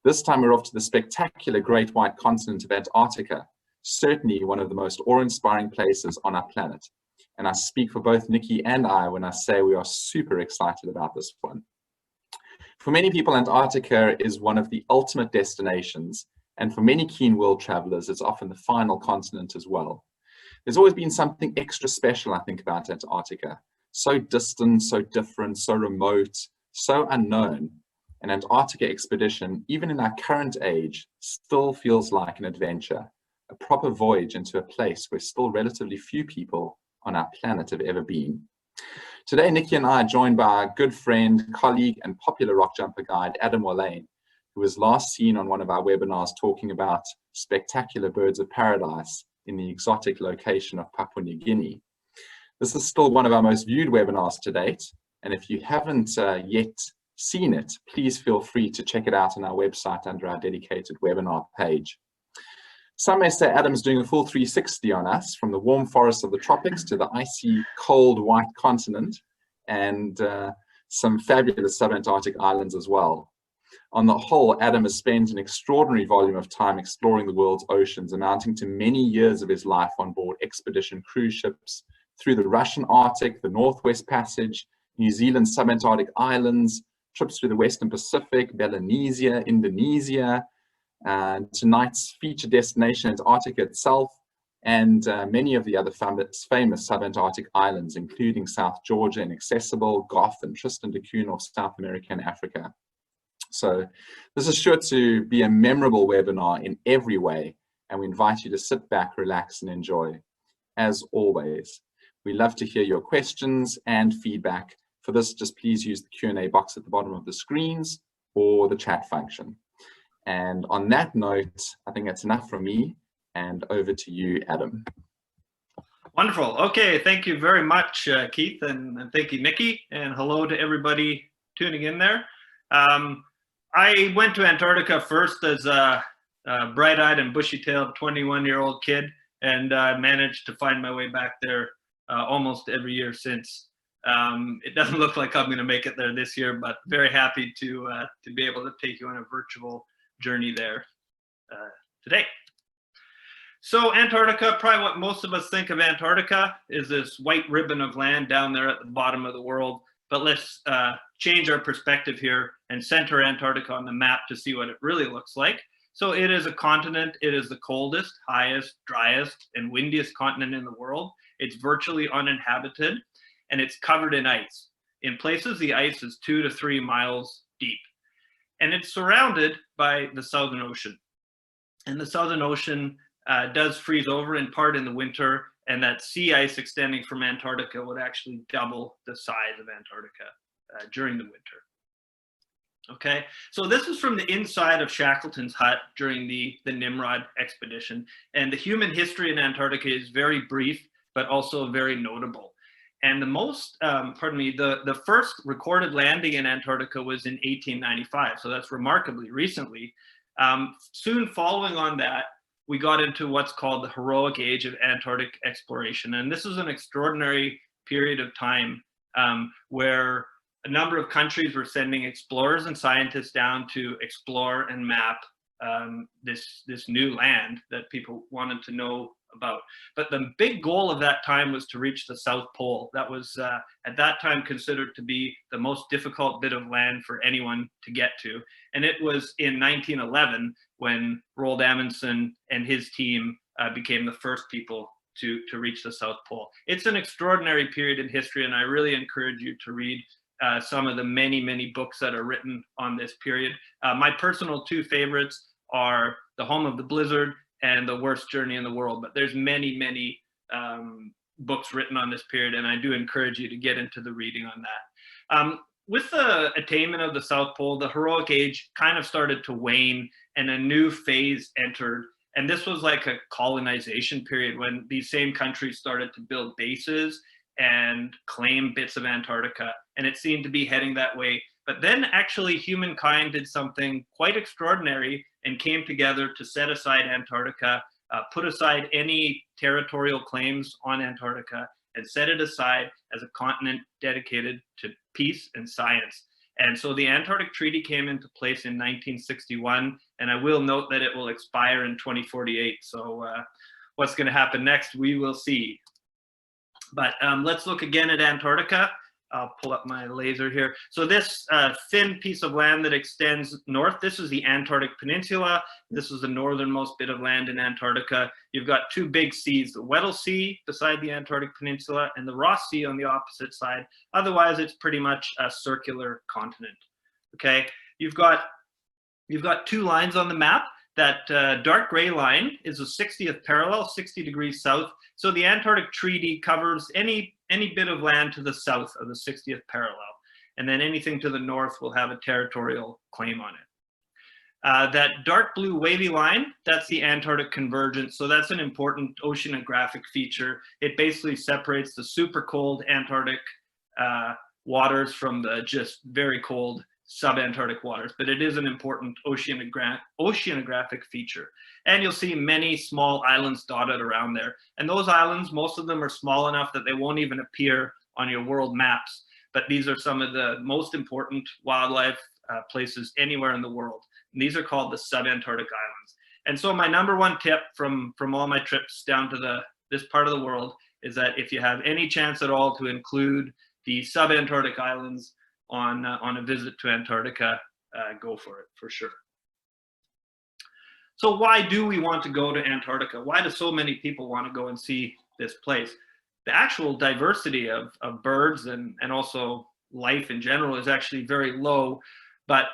This time we're off to the spectacular Great White Continent of Antarctica, certainly one of the most awe-inspiring places on our planet. And I speak for both Nikki and I when I say we are super excited about this one. For many people, Antarctica is one of the ultimate destinations, and for many keen world travelers, it's often the final continent as well. There's always been something extra special, I think, about Antarctica. So distant, so different, so remote, so unknown. An Antarctica expedition, even in our current age, still feels like an adventure, a proper voyage into a place where still relatively few people on our planet have ever been. Today, Nikki and I are joined by our good friend, colleague, and popular rock jumper guide, Adam Walleyn, who was last seen on one of our webinars talking about spectacular birds of paradise in the exotic location of Papua New Guinea. This is still one of our most viewed webinars to date, and if you haven't yet seen it, please feel free to check it out on our website under our dedicated webinar page. Some may say Adam's doing a full 360 on us, from the warm forests of the tropics to the icy, cold, white continent, and some fabulous subantarctic islands as well. On the whole, Adam has spent an extraordinary volume of time exploring the world's oceans, amounting to many years of his life on board expedition cruise ships, through the Russian Arctic, the Northwest Passage, New Zealand's subantarctic islands, trips through the Western Pacific, Melanesia, Indonesia, tonight's featured destination, Antarctica itself, and many of the other famous subantarctic islands, including South Georgia, Inaccessible, Gough, and Tristan da Cunha of South America and Africa. So this is sure to be a memorable webinar in every way, and we invite you to sit back, relax, and enjoy. As always, we love to hear your questions and feedback. For this, just please use the Q&A box at the bottom of the screens or the chat function. And on that note, I think that's enough from me, and over to you, Adam. Wonderful. Okay, thank you very much, Keith, and thank you, Nikki, and hello to everybody tuning in there. I went to Antarctica first as a bright-eyed and bushy-tailed 21-year-old kid, and managed to find my way back there almost every year since. It doesn't look like I'm going to make it there this year, but very happy to be able to take you on a virtual journey there today. So Antarctica, probably what most of us think of Antarctica is this white ribbon of land down there at the bottom of the world. But let's change our perspective here and center Antarctica on the map to see what it really looks like. So it is a continent. It is the coldest, highest, driest, and windiest continent in the world. It's virtually uninhabited, and it's covered in ice. In places, the ice is 2 to 3 miles deep. And it's surrounded by the Southern Ocean. And the Southern Ocean does freeze over in part in the winter, and that sea ice extending from Antarctica would actually double the size of Antarctica during the winter. Okay, so this is from the inside of Shackleton's hut during the Nimrod expedition. And the human history in Antarctica is very brief, but also very notable. And the most, the first recorded landing in Antarctica was in 1895. So that's remarkably recently. Soon following on that, we got into what's called the heroic age of Antarctic exploration. And this is an extraordinary period of time where a number of countries were sending explorers and scientists down to explore and map this new land that people wanted to know about. But the big goal of that time was to reach the South Pole. That was at that time considered to be the most difficult bit of land for anyone to get to. And it was in 1911 when Roald Amundsen and his team became the first people to reach the South Pole. It's an extraordinary period in history, and I really encourage you to read some of the many books that are written on this period. My personal 2 favorites are The Home of the Blizzard and The Worst Journey in the World, but there's many books written on this period, and I do encourage you to get into the reading on that. With the attainment of the South Pole, the heroic age kind of started to wane, and a new phase entered. And this was like a colonization period when these same countries started to build bases and claim bits of Antarctica, and it seemed to be heading that way. But then actually humankind did something quite extraordinary and came together to set aside Antarctica, put aside any territorial claims on Antarctica, and set it aside as a continent dedicated to peace and science. And so the Antarctic Treaty came into place in 1961, and I will note that it will expire in 2048. So what's going to happen next, we will see. But let's look again at Antarctica. I'll pull up my laser here. So this thin piece of land that extends north, this is the Antarctic Peninsula. This is the northernmost bit of land in Antarctica. You've got two big seas, the Weddell Sea beside the Antarctic Peninsula and the Ross Sea on the opposite side. Otherwise, it's pretty much a circular continent, okay? You've got two lines on the map. That dark gray line is the 60th parallel, 60 degrees south. So the Antarctic Treaty covers any bit of land to the south of the 60th parallel. And then anything to the north will have a territorial claim on it. That dark blue wavy line, that's the Antarctic convergence. So that's an important oceanographic feature. It basically separates the super cold Antarctic waters from the just very cold subantarctic waters, but it is an important oceanographic feature. And you'll see many small islands dotted around there. And those islands, most of them are small enough that they won't even appear on your world maps. But these are some of the most important wildlife places anywhere in the world. And these are called the subantarctic islands. And so my number one tip from all my trips down to this part of the world is that if you have any chance at all to include the subantarctic islands on a visit to Antarctica, go for it, for sure. So why do we want to go to Antarctica? Why do so many people want to go and see this place? The actual diversity of birds and also life in general is actually very low, but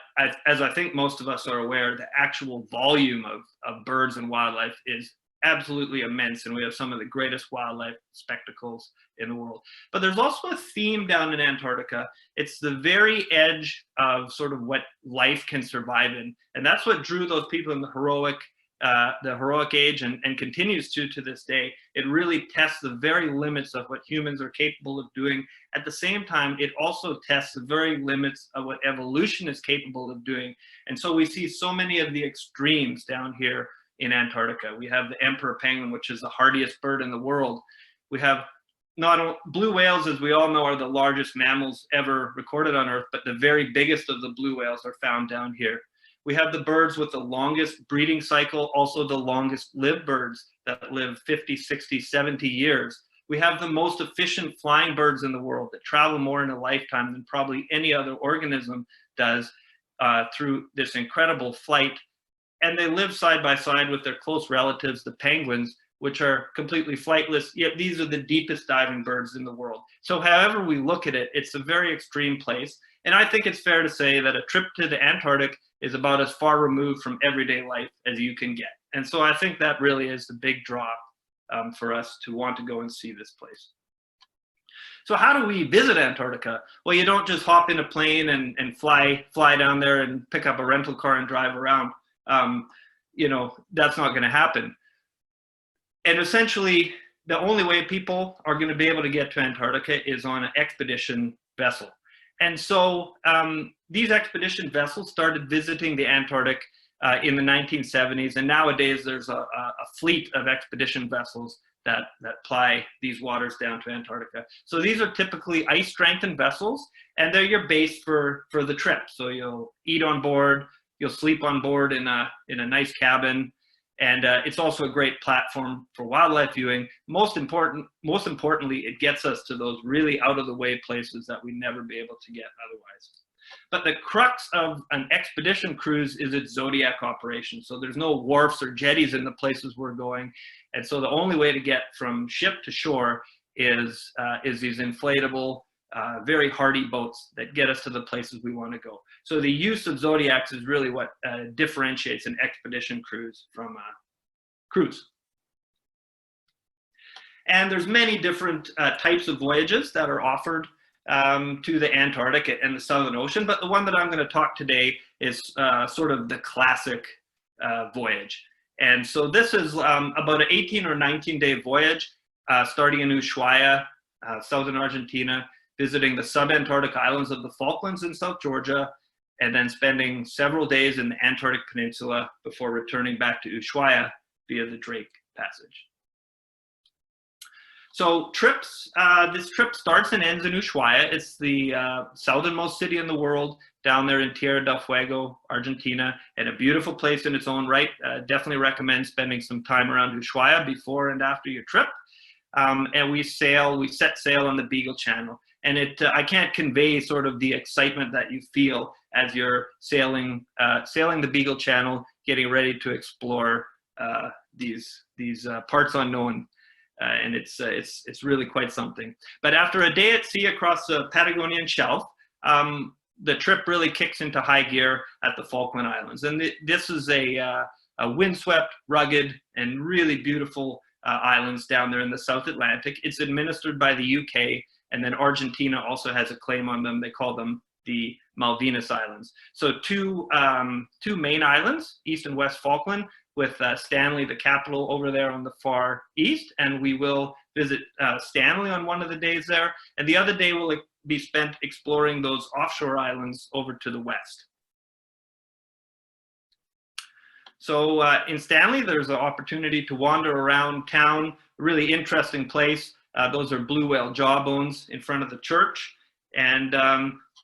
as I think most of us are aware, the actual volume of birds and wildlife is absolutely immense, and we have some of the greatest wildlife spectacles in the world. But there's also a theme down in Antarctica. It's the very edge of sort of what life can survive in, and that's what drew those people in the heroic age and continues to this day. It really tests the very limits of what humans are capable of doing. At the same time, it also tests the very limits of what evolution is capable of doing. And so we see so many of the extremes down here in Antarctica. We have the emperor penguin, which is the hardiest bird in the world. We have blue whales, as we all know, are the largest mammals ever recorded on Earth, but the very biggest of the blue whales are found down here. We have the birds with the longest breeding cycle, also the longest lived birds that live 50, 60, 70 years. We have the most efficient flying birds in the world that travel more in a lifetime than probably any other organism does through this incredible flight. And they live side by side with their close relatives, the penguins, which are completely flightless, yet these are the deepest diving birds in the world. So however we look at it, it's a very extreme place. And I think it's fair to say that a trip to the Antarctic is about as far removed from everyday life as you can get. And so I think that really is the big draw for us to want to go and see this place. So how do we visit Antarctica? Well, you don't just hop in a plane and fly down there and pick up a rental car and drive around. That's not going to happen. And essentially, the only way people are going to be able to get to Antarctica is on an expedition vessel. And so these expedition vessels started visiting the Antarctic in the 1970s. And nowadays, there's a fleet of expedition vessels that ply these waters down to Antarctica. So these are typically ice-strengthened vessels, and they're your base for the trip. So you'll eat on board, you'll sleep on board in a nice cabin, and it's also a great platform for wildlife viewing. Most importantly, it gets us to those really out-of-the-way places that we'd never be able to get otherwise. But the crux of an expedition cruise is its zodiac operation. So there's no wharfs or jetties in the places we're going, and so the only way to get from ship to shore is these inflatable, very hardy boats that get us to the places we want to go. So the use of zodiacs is really what differentiates an expedition cruise from a cruise. And there's many different types of voyages that are offered to the Antarctic and the Southern Ocean, but the one that I'm going to talk today is sort of the classic voyage. And so this is about an 18 or 19-day voyage starting in Ushuaia, southern Argentina, visiting the subantarctic islands of the Falklands in South Georgia, and then spending several days in the Antarctic Peninsula before returning back to Ushuaia via the Drake Passage. So trips, this trip starts and ends in Ushuaia. It's the southernmost city in the world, down there in Tierra del Fuego, Argentina, and a beautiful place in its own right. Definitely recommend spending some time around Ushuaia before and after your trip. And we set sail on the Beagle Channel. And I can't convey sort of the excitement that you feel as you're sailing the Beagle Channel, getting ready to explore these parts unknown. And it's really quite something. But after a day at sea across the Patagonian shelf, the trip really kicks into high gear at the Falkland Islands. And this is a windswept, rugged, and really beautiful islands down there in the South Atlantic. It's administered by the UK, and then Argentina also has a claim on them. They call them the Malvinas Islands. So two main islands, East and West Falkland, with Stanley, the capital, over there on the far east. And we will visit Stanley on one of the days there. And the other day will be spent exploring those offshore islands over to the west. So in Stanley, there's an opportunity to wander around town, a really interesting place. Those are blue whale jawbones in front of the church. And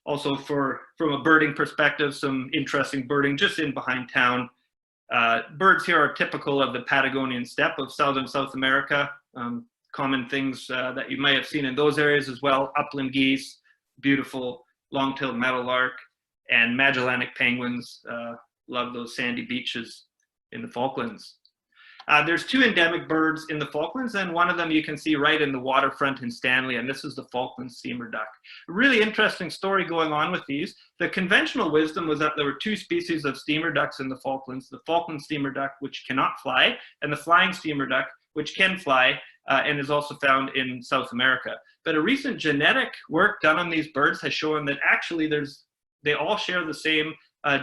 also from a birding perspective, some interesting birding just in behind town. Birds here are typical of the Patagonian steppe of southern South America. Common things that you might have seen in those areas as well: upland geese, beautiful long-tailed meadowlark, and Magellanic penguins. Love those sandy beaches in the Falklands. There's two endemic birds in the Falklands, and one of them you can see right in the waterfront in Stanley, and this is the Falkland steamer duck. A really interesting story going on with these. The conventional wisdom was that there were two species of steamer ducks in the Falklands: the Falkland steamer duck, which cannot fly, and the flying steamer duck, which can fly and is also found in South America. But a recent genetic work done on these birds has shown that actually they all share the same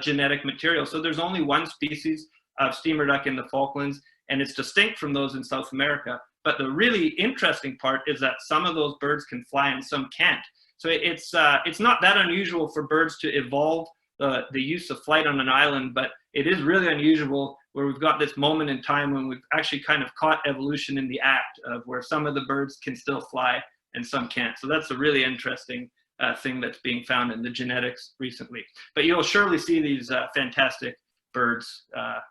genetic material. So there's only one species of steamer duck in the Falklands, and it's distinct from those in South America. But the really interesting part is that some of those birds can fly and some can't. So it's not that unusual for birds to evolve the use of flight on an island, but it is really unusual where we've got this moment in time when we've actually kind of caught evolution in the act of where some of the birds can still fly and some can't. So that's a really interesting thing that's being found in the genetics recently. But you'll surely see these fantastic birds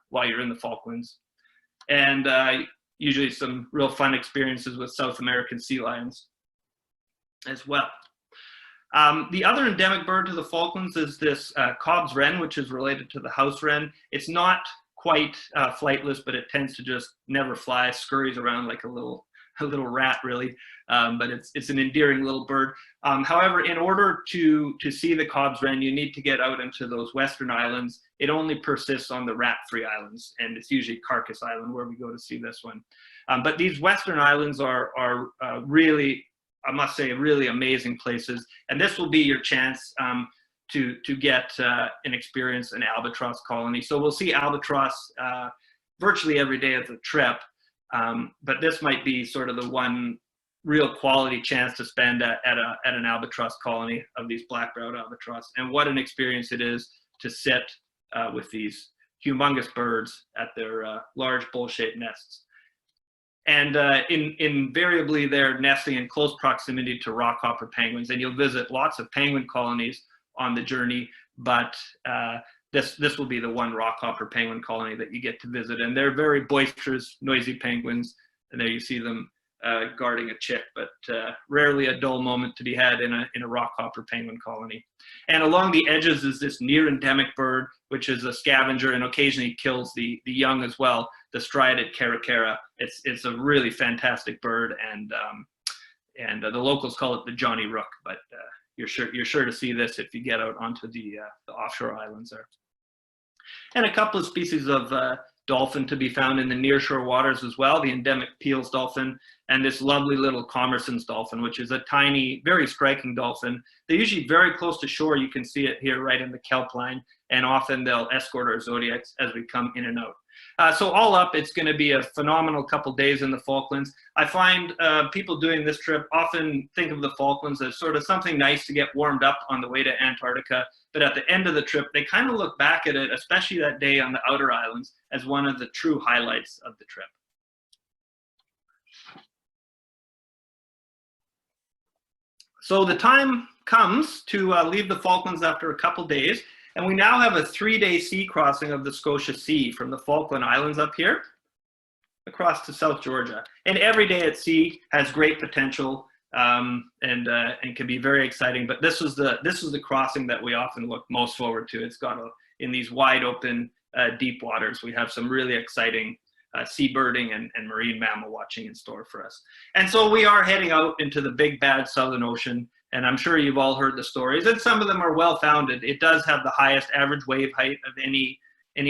while you're in the Falklands. And usually some real fun experiences with South American sea lions as well. The other endemic bird to the Falklands is this Cobb's wren, which is related to the house wren. It's not quite flightless, but it tends to just never fly, scurries around like a little rat, really. But it's an endearing little bird. However, in order to see the Cobb's wren, you need to get out into those western islands. It only persists on the rat-free islands, and it's usually Carcass Island where we go to see this one. But these western islands are really, I must say, really amazing places. And this will be your chance to get and experience an albatross colony. So we'll see albatross virtually every day of the trip. But this might be sort of the one real quality chance to spend at an albatross colony of these black-browed albatross. And what an experience it is to sit with these humongous birds at their large bowl-shaped nests. And invariably they're nesting in close proximity to rockhopper penguins, and you'll visit lots of penguin colonies on the journey, but this will be the one rockhopper penguin colony that you get to visit. And they're very boisterous, noisy penguins, and there you see them guarding a chick, but rarely a dull moment to be had in a rockhopper penguin colony. And along the edges is this near endemic bird, which is a scavenger and occasionally kills the young as well, the striated caracara. It's a really fantastic bird, and the locals call it the Johnny Rook, but you're sure to see this if you get out onto the offshore islands there. And a couple of species of dolphin to be found in the nearshore waters as well, the endemic Peel's dolphin, and this lovely little Commerson's dolphin, which is a tiny, very striking dolphin. They're usually very close to shore. You can see it here right in the kelp line, and often they'll escort our zodiacs as we come in and out. So all up, it's going to be a phenomenal couple days in the Falklands. I find people doing this trip often think of the Falklands as sort of something nice to get warmed up on the way to Antarctica. But at the end of the trip, they kind of look back at it, especially that day on the outer islands, as one of the true highlights of the trip. So the time comes to leave the Falklands after a couple days, and we now have a 3-day sea crossing of the Scotia Sea from the Falkland Islands up here across to South Georgia. And every day at sea has great potential and can be very exciting. But this was the crossing that we often look most forward to. It's got in these wide open deep waters, we have some really exciting seabirding and marine mammal watching in store for us. And so we are heading out into the big bad Southern Ocean. And I'm sure you've all heard the stories, and some of them are well founded. It does have the highest average wave height of any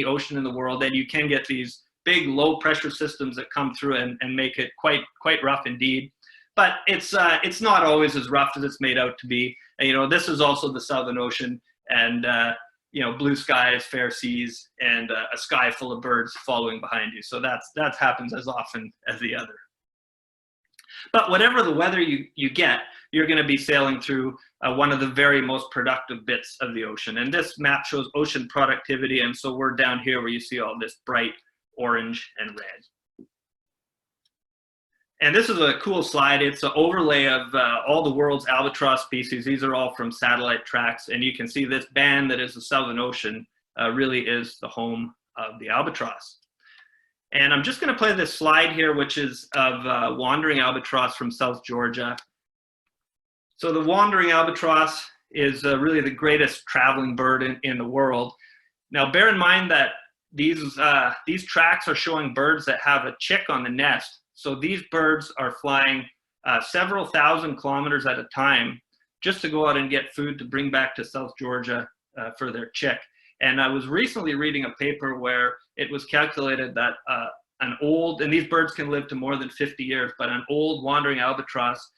ocean in the world, and you can get these big low pressure systems that come through and make it quite rough indeed. But it's not always as rough as it's made out to be. And, you know, this is also the Southern Ocean, and you know, blue skies, fair seas, and a sky full of birds following behind you. So that happens as often as the other. But whatever the weather you get, you're going to be sailing through one of the very most productive bits of the ocean. And this map shows ocean productivity. And so we're down here where you see all this bright orange and red. And this is a cool slide. It's an overlay of all the world's albatross species. These are all from satellite tracks. And you can see this band that is the Southern Ocean really is the home of the albatross. And I'm just going to play this slide here, which is of wandering albatross from South Georgia. So the wandering albatross is really the greatest traveling bird in the world. Now, bear in mind that these tracks are showing birds that have a chick on the nest. So these birds are flying several thousand kilometers at a time just to go out and get food to bring back to South Georgia for their chick. And I was recently reading a paper where it was calculated that and these birds can live to more than 50 years, but an old wandering albatross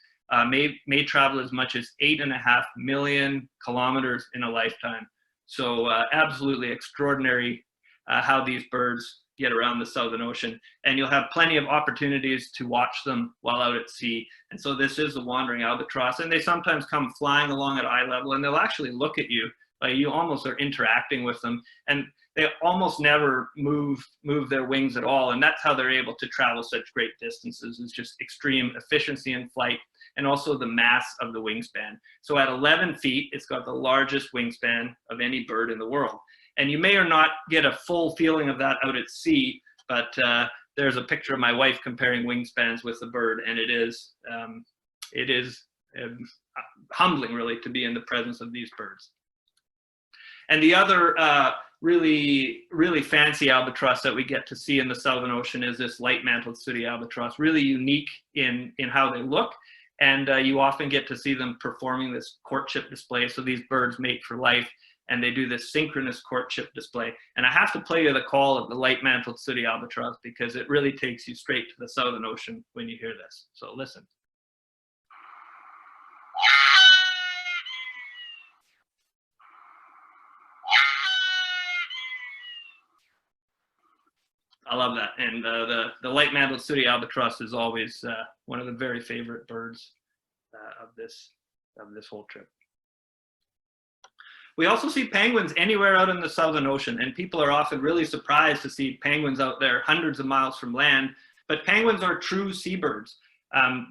may travel as much as 8.5 million kilometers in a lifetime. So absolutely extraordinary how these birds get around the Southern Ocean. And you'll have plenty of opportunities to watch them while out at sea. And so this is a wandering albatross, and they sometimes come flying along at eye level, and they'll actually look at you. You almost are interacting with them, and they almost never move their wings at all. And that's how they're able to travel such great distances, is just extreme efficiency in flight and also the mass of the wingspan. So at 11 feet, it's got the largest wingspan of any bird in the world. And you may or not get a full feeling of that out at sea, but there's a picture of my wife comparing wingspans with the bird, and it is humbling, really, to be in the presence of these birds. And the other really fancy albatross that we get to see in the Southern Ocean is this light-mantled sooty albatross, really unique in how they look. And you often get to see them performing this courtship display. So these birds mate for life, and they do this synchronous courtship display. And I have to play you the call of the light-mantled sooty albatross because it really takes you straight to the Southern Ocean when you hear this. So listen. I love that. And the light-mantled sooty albatross is always one of the very favorite birds of this whole trip. We also see penguins anywhere out in the Southern Ocean, and people are often really surprised to see penguins out there hundreds of miles from land. But penguins are true seabirds.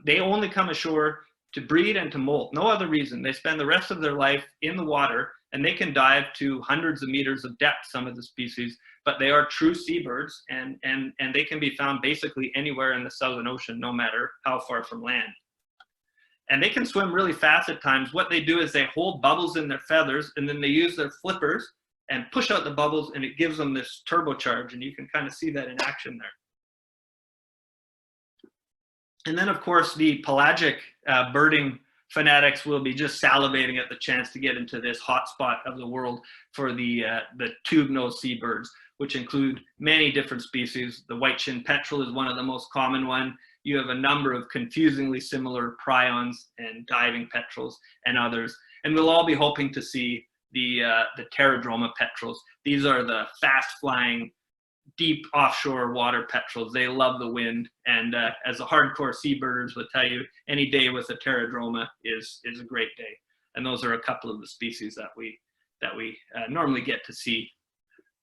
They only come ashore to breed and to molt. No other reason. They spend the rest of their life in the water, and they can dive to hundreds of meters of depth, some of the species, but they are true seabirds, and they can be found basically anywhere in the Southern Ocean, no matter how far from land. And they can swim really fast at times. What they do is they hold bubbles in their feathers, and then they use their flippers and push out the bubbles, and it gives them this turbocharge, and you can kind of see that in action there. And then, of course, the pelagic birding fanatics will be just salivating at the chance to get into this hotspot of the world for the tube-nosed seabirds, which include many different species. The white-chinned petrel is one of the most common one. You have a number of confusingly similar prions and diving petrels and others. And we'll all be hoping to see the pterodroma petrels. These are the fast-flying, deep offshore water petrels. They love the wind, and as the hardcore seabirders will tell you, any day with a pterodroma is a great day. And those are a couple of the species that we normally get to see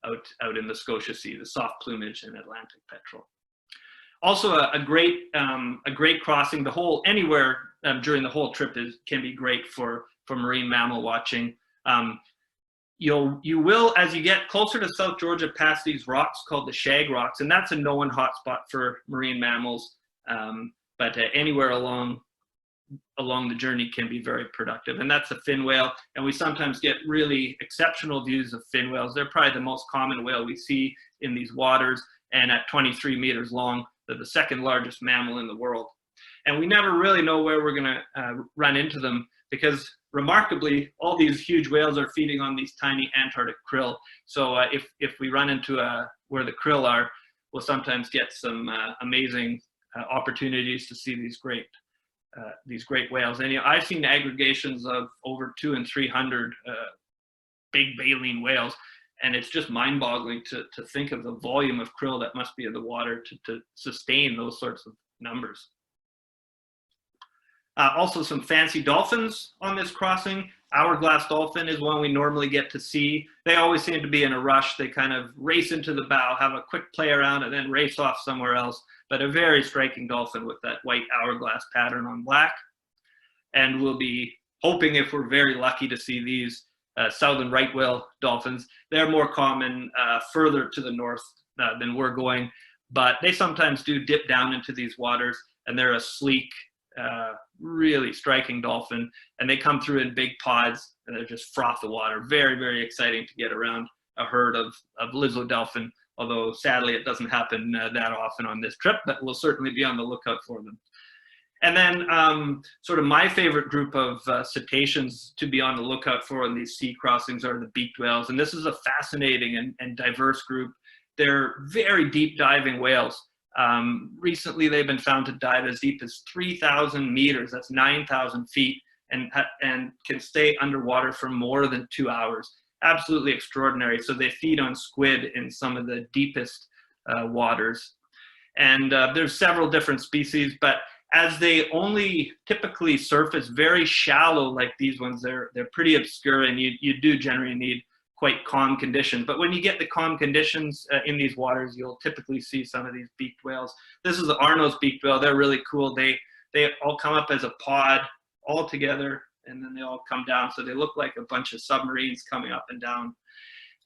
out in the Scotia Sea, the soft plumage and Atlantic petrel. Also a great crossing. The whole anywhere during the whole trip can be great for marine mammal watching. You will, as you get closer to South Georgia, pass these rocks called the shag rocks, and that's a known hotspot for marine mammals. But anywhere along the journey can be very productive, and that's a fin whale. And we sometimes get really exceptional views of fin whales. They're probably the most common whale we see in these waters, and at 23 meters long, they're the second largest mammal in the world. And we never really know where we're going to run into them, because remarkably, all these huge whales are feeding on these tiny Antarctic krill. So if we run into where the krill are, we'll sometimes get some amazing opportunities to see these great whales. And I've seen aggregations of over 200 and 300 big baleen whales, and it's just mind-boggling to think of the volume of krill that must be in the water to sustain those sorts of numbers. Also some fancy dolphins on this crossing. Hourglass dolphin is one we normally get to see. They always seem to be in a rush. They kind of race into the bow, have a quick play around, and then race off somewhere else. But a very striking dolphin with that white hourglass pattern on black. And we'll be hoping, if we're very lucky, to see these southern right whale dolphins. They're more common further to the north than we're going, but they sometimes do dip down into these waters, and they're a sleek, really striking dolphin, and they come through in big pods, and they just froth the water. Very, very exciting to get around a herd of lizzo dolphin, although sadly it doesn't happen that often on this trip, but we'll certainly be on the lookout for them. And then sort of my favorite group of cetaceans to be on the lookout for in these sea crossings are the beaked whales, and this is a fascinating and diverse group. They're very deep diving whales. Recently, they've been found to dive as deep as 3,000 meters, that's 9,000 feet, and can stay underwater for more than 2 hours. Absolutely extraordinary. So they feed on squid in some of the deepest waters. And there's several different species, but as they only typically surface very shallow like these ones, they're pretty obscure, and you do generally need quite calm conditions. But when you get the calm conditions in these waters, you'll typically see some of these beaked whales. This is the Arno's beaked whale. They're really cool. They all come up as a pod all together, and then they all come down. So they look like a bunch of submarines coming up and down.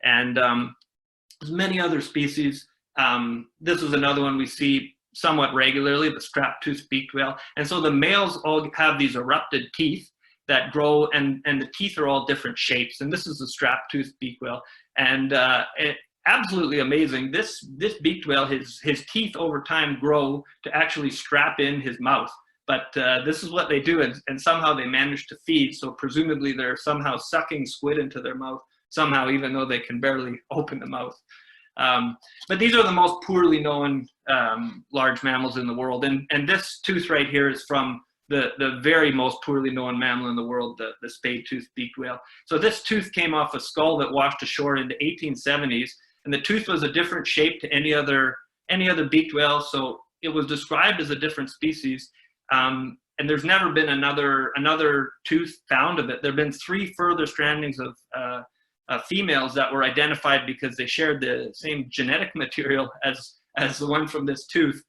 And there's many other species. This is another one we see somewhat regularly, the strap-toothed beaked whale. And so the males all have these erupted teeth that grow, and the teeth are all different shapes. And this is the strap-toothed beaked whale. And absolutely amazing. This beaked whale, his teeth over time grow to actually strap in his mouth. But this is what they do, and somehow they manage to feed. So presumably they're somehow sucking squid into their mouth somehow, even though they can barely open the mouth. But these are the most poorly known large mammals in the world. And this tooth right here is from the very most poorly known mammal in the world, the spade-toothed beaked whale. So this tooth came off a skull that washed ashore in the 1870s, and the tooth was a different shape to any other beaked whale, so it was described as a different species. And there's never been another tooth found of it. There have been 3 further strandings of females that were identified because they shared the same genetic material as the one from this tooth.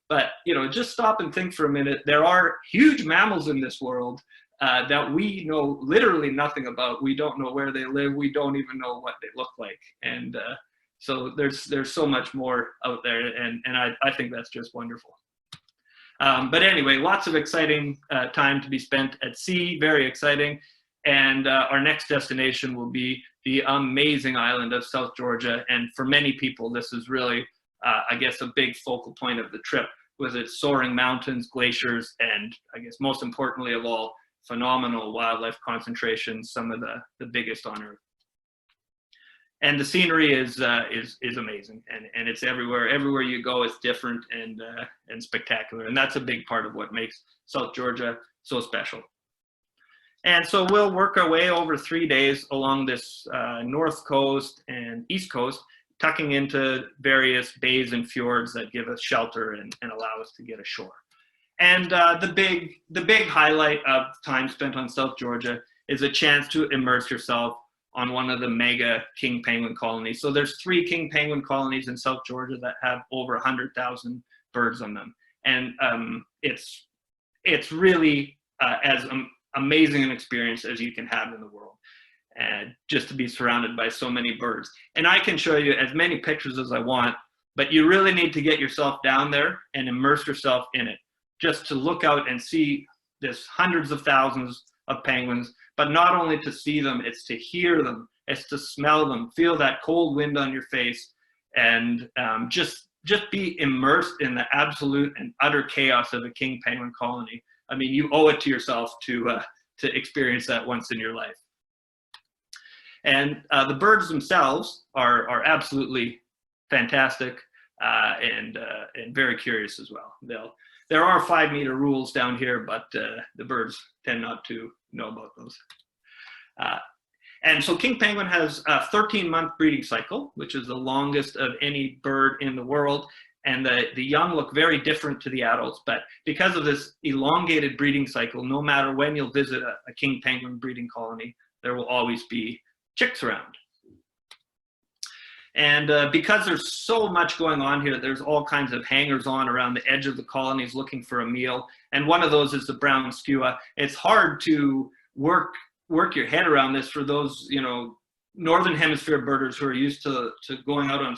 But just stop and think for a minute. There are huge mammals in this world that we know literally nothing about. We don't know where they live. We don't even know what they look like. And so there's so much more out there, and I think that's just wonderful. But anyway, lots of exciting time to be spent at sea, very exciting. And our next destination will be the amazing island of South Georgia. And for many people, this is really, I guess, a big focal point of the trip, with its soaring mountains, glaciers, and I guess most importantly of all, phenomenal wildlife concentrations, some of the biggest on Earth. And the scenery is amazing, and it's everywhere. Everywhere you go, it's different and spectacular, and that's a big part of what makes South Georgia so special. And so we'll work our way over 3 days along this north coast and east coast, tucking into various bays and fjords that give us shelter and allow us to get ashore. And the big highlight of time spent on South Georgia is a chance to immerse yourself on one of the mega king penguin colonies. So there's 3 king penguin colonies in South Georgia that have over 100,000 birds on them. And it's really as amazing an experience as you can have in the world, and just to be surrounded by so many birds. And I can show you as many pictures as I want, but you really need to get yourself down there and immerse yourself in it, just to look out and see this hundreds of thousands of penguins. But not only to see them, it's to hear them, it's to smell them, feel that cold wind on your face, and just be immersed in the absolute and utter chaos of a king penguin colony. I mean, you owe it to yourself to experience that once in your life. And the birds themselves are absolutely fantastic and very curious as well. There are 5-meter rules down here, but the birds tend not to know about those. And so king penguin has a 13-month breeding cycle, which is the longest of any bird in the world. And the young look very different to the adults, but because of this elongated breeding cycle, no matter when you'll visit a king penguin breeding colony, there will always be chicks around. And because there's so much going on here, there's all kinds of hangers-on around the edge of the colonies looking for a meal. And one of those is the brown skua. It's hard to work your head around this for those, northern hemisphere birders who are used to going out on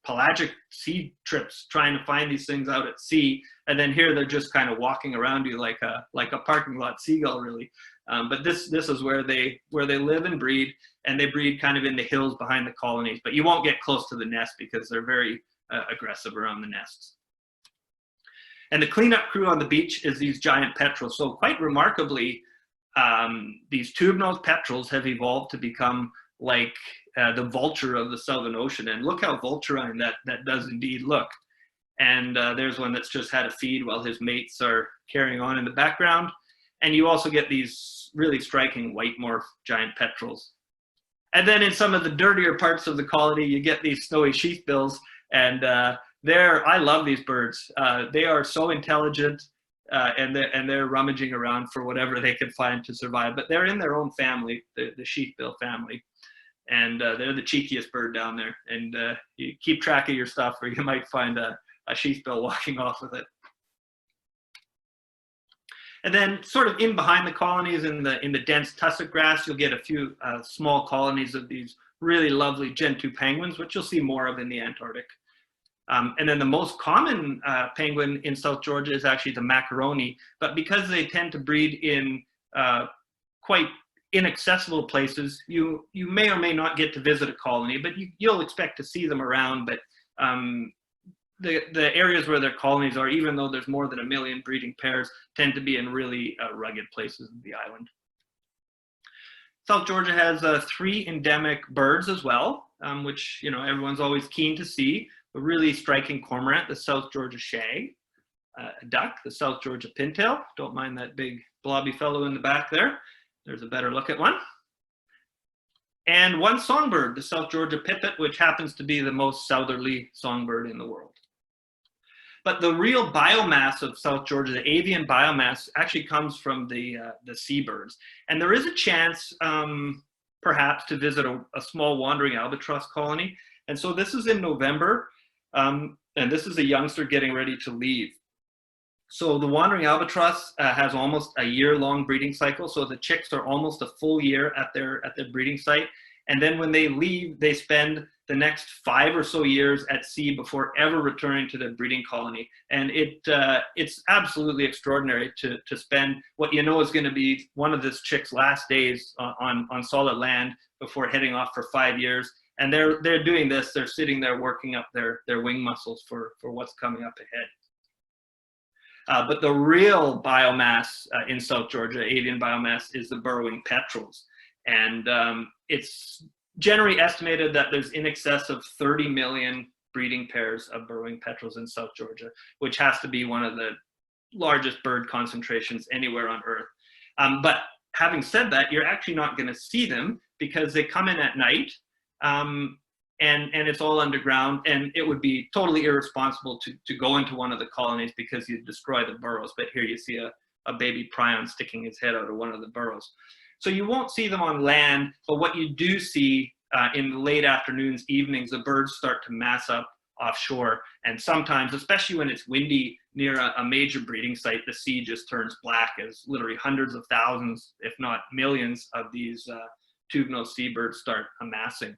pelagic sea trips, trying to find these things out at sea. And then here they're just kind of walking around you like a parking lot seagull, really. But this is where they live and breed, and they breed kind of in the hills behind the colonies. But you won't get close to the nest because they're very aggressive around the nests. And the cleanup crew on the beach is these giant petrels. So quite remarkably, these tube-nosed petrels have evolved to become like the vulture of the Southern Ocean. And look how vulturine that does indeed look. And there's one that's just had a feed while his mates are carrying on in the background. And you also get these really striking white morph giant petrels. And then in some of the dirtier parts of the colony, you get these snowy sheathbills. And I love these birds. They are so intelligent, and they're rummaging around for whatever they can find to survive. But they're in their own family, the sheathbill family. And they're the cheekiest bird down there. And you keep track of your stuff, or you might find a sheathbill walking off with it. And then sort of in behind the colonies in the dense tussock grass, you'll get a few small colonies of these really lovely gentoo penguins, which you'll see more of in the Antarctic. And then the most common penguin in South Georgia is actually the macaroni. But because they tend to breed in quite inaccessible places, you may or may not get to visit a colony, but you'll expect to see them around. But the areas where their colonies are, even though there's more than 1 million breeding pairs, tend to be in really rugged places of the island. South Georgia has 3 endemic birds as well, which everyone's always keen to see. A really striking cormorant, the South Georgia shag, a duck, the South Georgia pintail. Don't mind that big blobby fellow in the back there. There's a better look at one. And one songbird, the South Georgia pipit, which happens to be the most southerly songbird in the world. But the real biomass of South Georgia, the avian biomass, actually comes from the seabirds. And there is a chance, perhaps, to visit a small wandering albatross colony. And so this is in November, and this is a youngster getting ready to leave. So the wandering albatross has almost a year-long breeding cycle. So the chicks are almost a full year at their breeding site. And then when they leave, they spend the next 5 or so years at sea before ever returning to their breeding colony. And it's absolutely extraordinary to spend what is going to be one of this chick's last days on solid land before heading off for 5 years. And they're doing this. They're sitting there working up their wing muscles for what's coming up ahead. But the real biomass in South Georgia, avian biomass, is the burrowing petrels. And it's generally estimated that there's in excess of 30 million breeding pairs of burrowing petrels in South Georgia, which has to be one of the largest bird concentrations anywhere on Earth. But having said that, you're actually not going to see them because they come in at night. And it's all underground, and it would be totally irresponsible to go into one of the colonies because you'd destroy the burrows. But here you see a baby prion sticking his head out of one of the burrows. So you won't see them on land, but what you do see in the late afternoons, evenings, the birds start to mass up offshore. And sometimes, especially when it's windy near a major breeding site, the sea just turns black as literally hundreds of thousands, if not millions, of these tube-nosed seabirds start amassing.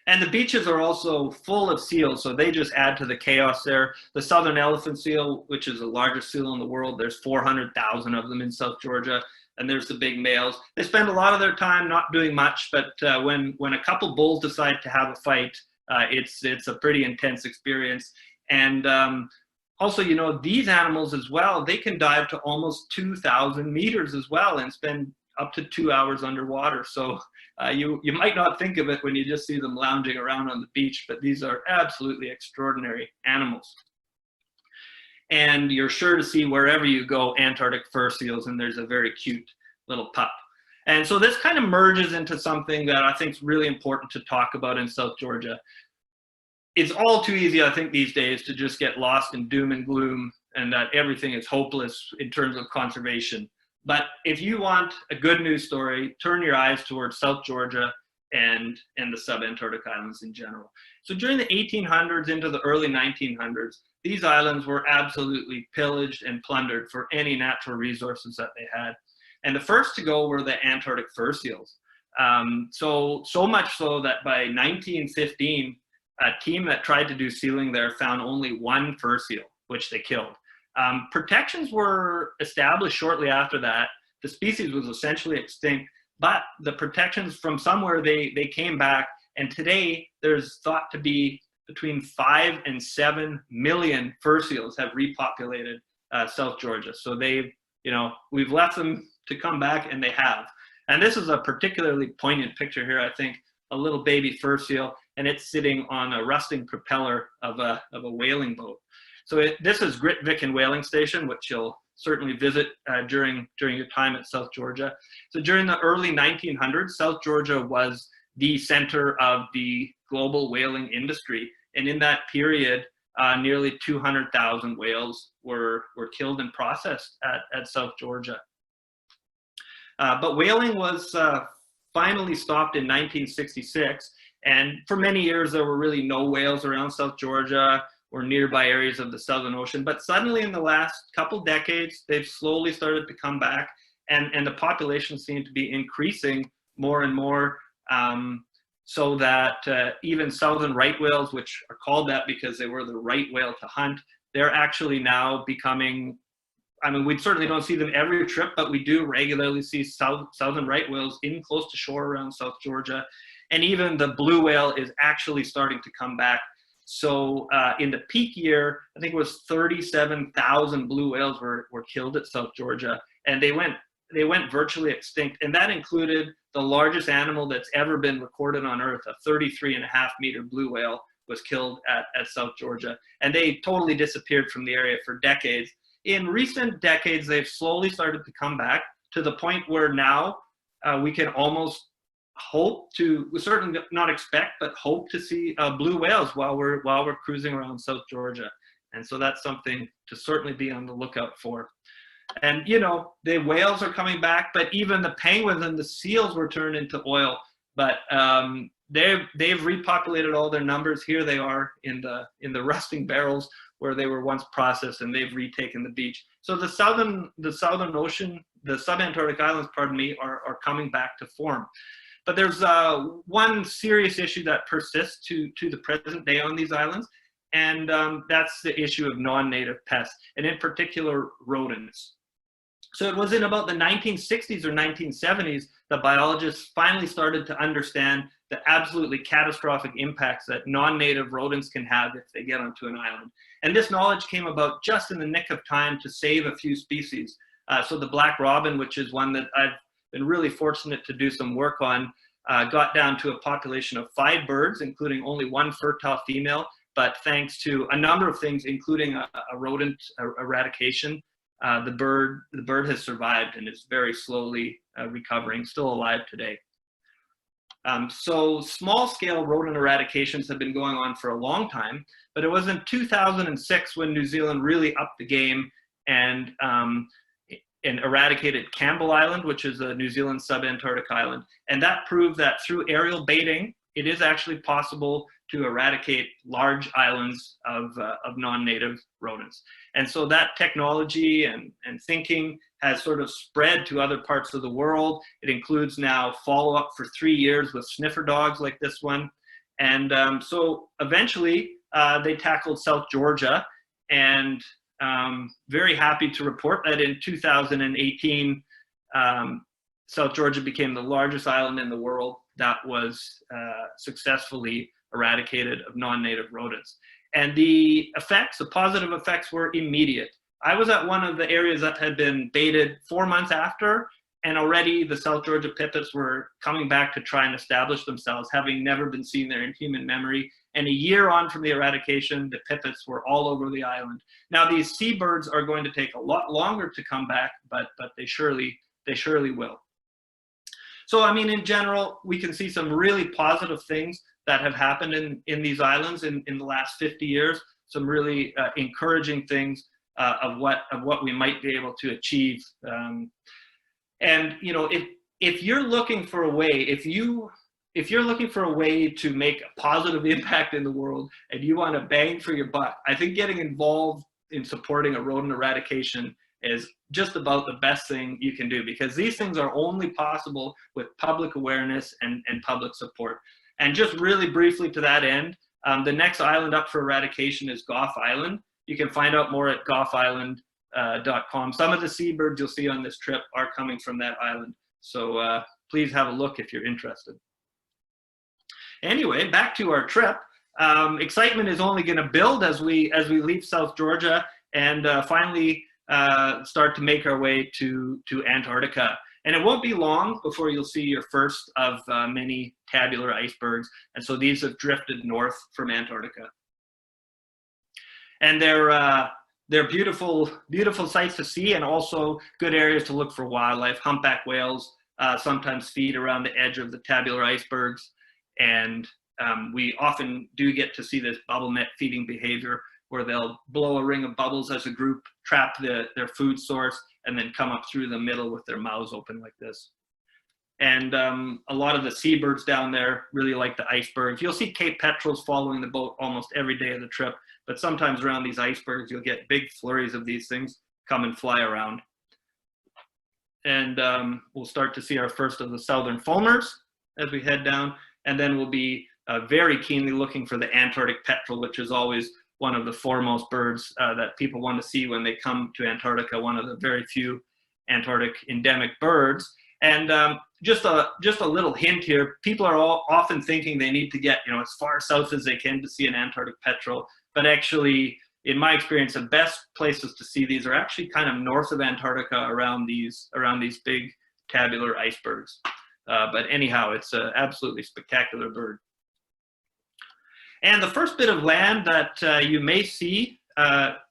And the beaches are also full of seals, so they just add to the chaos there. The southern elephant seal, which is the largest seal in the world, there's 400,000 of them in South Georgia, and there's the big males. They spend a lot of their time not doing much, but when a couple bulls decide to have a fight, it's a pretty intense experience. And also, you know, these animals as well, they can dive to almost 2,000 meters as well and spend up to 2 hours underwater. So you might not think of it when you just see them lounging around on the beach, but these are absolutely extraordinary animals. And you're sure to see wherever you go Antarctic fur seals, and there's a very cute little pup. And so this kind of merges into something that I think is really important to talk about in South Georgia. It's all too easy, I think, these days to just get lost in doom and gloom and that everything is hopeless in terms of conservation. But if you want a good news story, turn your eyes towards South Georgia and the sub-Antarctic islands in general. So during the 1800s into the early 1900s, these islands were absolutely pillaged and plundered for any natural resources that they had. And the first to go were the Antarctic fur seals. So much so that by 1915, a team that tried to do sealing there found only one fur seal, which they killed. Protections were established shortly after that. The species was essentially extinct, but the protections from somewhere, they came back. And today there's thought to be between 5 and 7 million fur seals have repopulated South Georgia. So they've, you know, we've left them to come back, and they have. And this is a particularly poignant picture here, I think, a little baby fur seal, and it's sitting on a rusting propeller of a whaling boat. So this is Grytviken Whaling Station, which you'll certainly visit during your time at South Georgia. So during the early 1900s, South Georgia was the center of the global whaling industry. And in that period, nearly 200,000 whales were killed and processed at South Georgia. But whaling was finally stopped in 1966. And for many years, there were really no whales around South Georgia or nearby areas of the Southern Ocean. But suddenly in the last couple decades, they've slowly started to come back, and the population seemed to be increasing more and more, so that even southern right whales, which are called that because they were the right whale to hunt, they're actually now becoming, I mean, we certainly don't see them every trip, but we do regularly see southern right whales in close to shore around South Georgia. And even the blue whale is actually starting to come back. So in the peak year, I think it was 37,000 blue whales were killed at South Georgia, and they went virtually extinct. And that included the largest animal that's ever been recorded on Earth, a 33.5-meter blue whale was killed at South Georgia. And they totally disappeared from the area for decades. In recent decades, they've slowly started to come back to the point where now we can almost hope to, we certainly not expect, but hope to see blue whales while we're cruising around South Georgia. And so that's something to certainly be on the lookout for. And, you know, the whales are coming back, but even the penguins and the seals were turned into oil. But they've repopulated all their numbers. Here they are in the rusting barrels where they were once processed, and they've retaken the beach. So the Southern Ocean, the sub-Antarctic islands, pardon me, are coming back to form. But there's one serious issue that persists to the present day on these islands, and that's the issue of non-native pests, and in particular rodents. So it was in about the 1960s or 1970s that biologists finally started to understand the absolutely catastrophic impacts that non-native rodents can have if they get onto an island. And this knowledge came about just in the nick of time to save a few species. So the black robin, which is one that I've been really fortunate to do some work on, got down to a population of 5 birds, including only 1 fertile female. But thanks to a number of things, including a rodent eradication, the bird has survived and is very slowly recovering, still alive today. So small-scale rodent eradications have been going on for a long time, but it was in 2006 when New Zealand really upped the game and eradicated Campbell Island, which is a New Zealand sub-Antarctic island. And that proved that through aerial baiting, it is actually possible to eradicate large islands of non-native rodents. And so that technology and thinking has sort of spread to other parts of the world. It includes now follow-up for 3 years with sniffer dogs like this one. And so eventually they tackled South Georgia, and very happy to report that in 2018, South Georgia became the largest island in the world that was successfully eradicated of non-native rodents. And the effects, the positive effects, were immediate. I was at one of the areas that had been baited 4 months after, and already the South Georgia pipits were coming back to try and establish themselves, having never been seen there in human memory. And a year on from the eradication, the pipits were all over the island. Now, these seabirds are going to take a lot longer to come back, but they surely will. So, I mean, in general, we can see some really positive things that have happened in these islands in the last 50 years, some really encouraging things of what we might be able to achieve. And, you know, if you're looking for a way, if you're looking for a way to make a positive impact in the world and you want to bang for your buck, I think getting involved in supporting a rodent eradication is just about the best thing you can do, because these things are only possible with public awareness and public support. And just really briefly to that end, the next island up for eradication is Gough Island. You can find out more at goughisland.com. Some of the seabirds you'll see on this trip are coming from that island. So please have a look if you're interested. Anyway, back to our trip. Excitement is only going to build as we leave South Georgia and finally start to make our way to Antarctica. And it won't be long before you'll see your first of many tabular icebergs. And so these have drifted north from Antarctica. And they're beautiful, beautiful sights to see, and also good areas to look for wildlife. Humpback whales sometimes feed around the edge of the tabular icebergs. And we often do get to see this bubble net feeding behavior, where they'll blow a ring of bubbles as a group, trap their food source, and then come up through the middle with their mouths open like this. And a lot of the seabirds down there really like the icebergs. You'll see Cape petrels following the boat almost every day of the trip, but sometimes around these icebergs, you'll get big flurries of these things come and fly around. And we'll start to see our first of the southern foamers as we head down, and then we'll be very keenly looking for the Antarctic petrel, which is always one of the foremost birds that people want to see when they come to Antarctica, one of the very few Antarctic endemic birds. And just a little hint here, people are often thinking they need to get, you know, as far south as they can to see an Antarctic petrel, but actually, in my experience, the best places to see these are actually kind of north of Antarctica, around these big tabular icebergs. But anyhow, it's an absolutely spectacular bird. And the first bit of land that you may see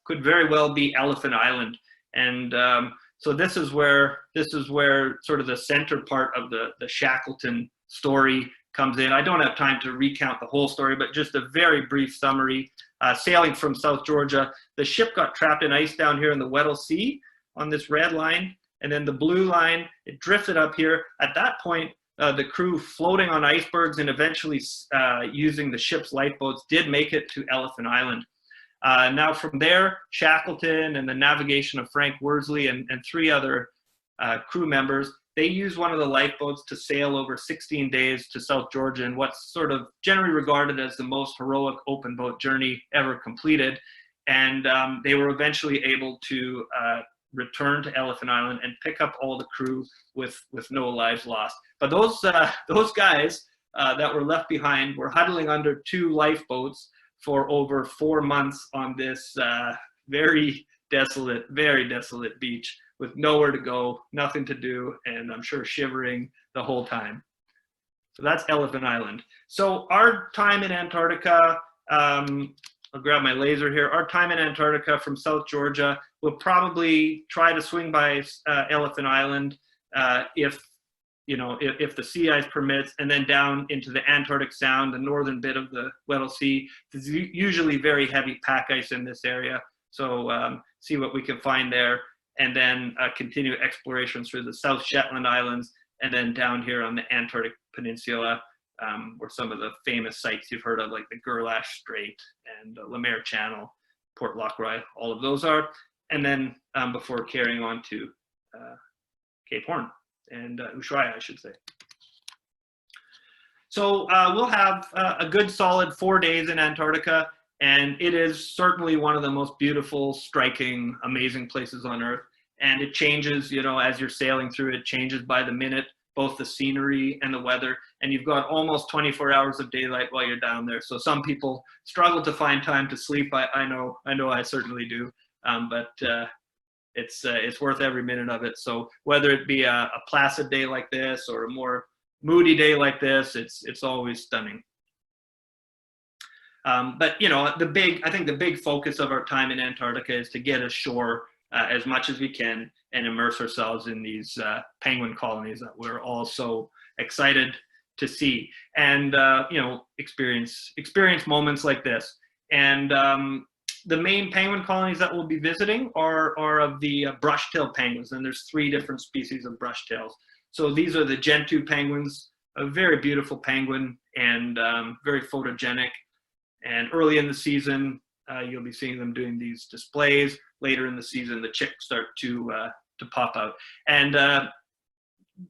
could very well be Elephant Island. And so this is where sort of the center part of the Shackleton story comes in. I don't have time to recount the whole story, but just a very brief summary. Sailing from South Georgia, the ship got trapped in ice down here in the Weddell Sea on this red line, and then the blue line, it drifted up here. At that point, the crew floating on icebergs and eventually using the ship's lifeboats did make it to Elephant Island. Now from there, Shackleton and the navigation of Frank Worsley and 3 other crew members, they used one of the lifeboats to sail over 16 days to South Georgia in what's sort of generally regarded as the most heroic open boat journey ever completed. And they were eventually able to return to Elephant Island and pick up all the crew with no lives lost. But those guys that were left behind were huddling under 2 lifeboats for over 4 months on this very desolate beach with nowhere to go, nothing to do, and I'm sure shivering the whole time. So that's Elephant Island. So our time in Antarctica, I'll grab my laser here. Our time in Antarctica from South Georgia, we'll probably try to swing by Elephant Island if the sea ice permits, and then down into the Antarctic Sound, the northern bit of the Weddell Sea. There's usually very heavy pack ice in this area, so see what we can find there, and then continue exploration through the South Shetland Islands, and then down here on the Antarctic Peninsula, where some of the famous sites you've heard of, like the Gerlache Strait and Lemaire Channel, Port Lockroy, all of those are. And then before carrying on to Cape Horn and Ushuaia, I should say. So we'll have a good solid 4 days in Antarctica, and it is certainly one of the most beautiful, striking, amazing places on Earth. And it changes, you know, as you're sailing through, it changes by the minute, both the scenery and the weather. And you've got almost 24 hours of daylight while you're down there. So some people struggle to find time to sleep. I know I certainly do. But it's worth every minute of it. So whether it be a placid day like this or a more moody day like this, it's always stunning. But you know, I think the big focus of our time in Antarctica is to get ashore as much as we can and immerse ourselves in these penguin colonies that we're all so excited to see, and you know, experience moments like this. And the main penguin colonies that we'll be visiting are of the brush-tailed penguins, and there's 3 different species of brush-tails. So these are the Gentoo penguins, a very beautiful penguin and very photogenic. And early in the season, you'll be seeing them doing these displays. Later in the season, the chicks start to pop out. And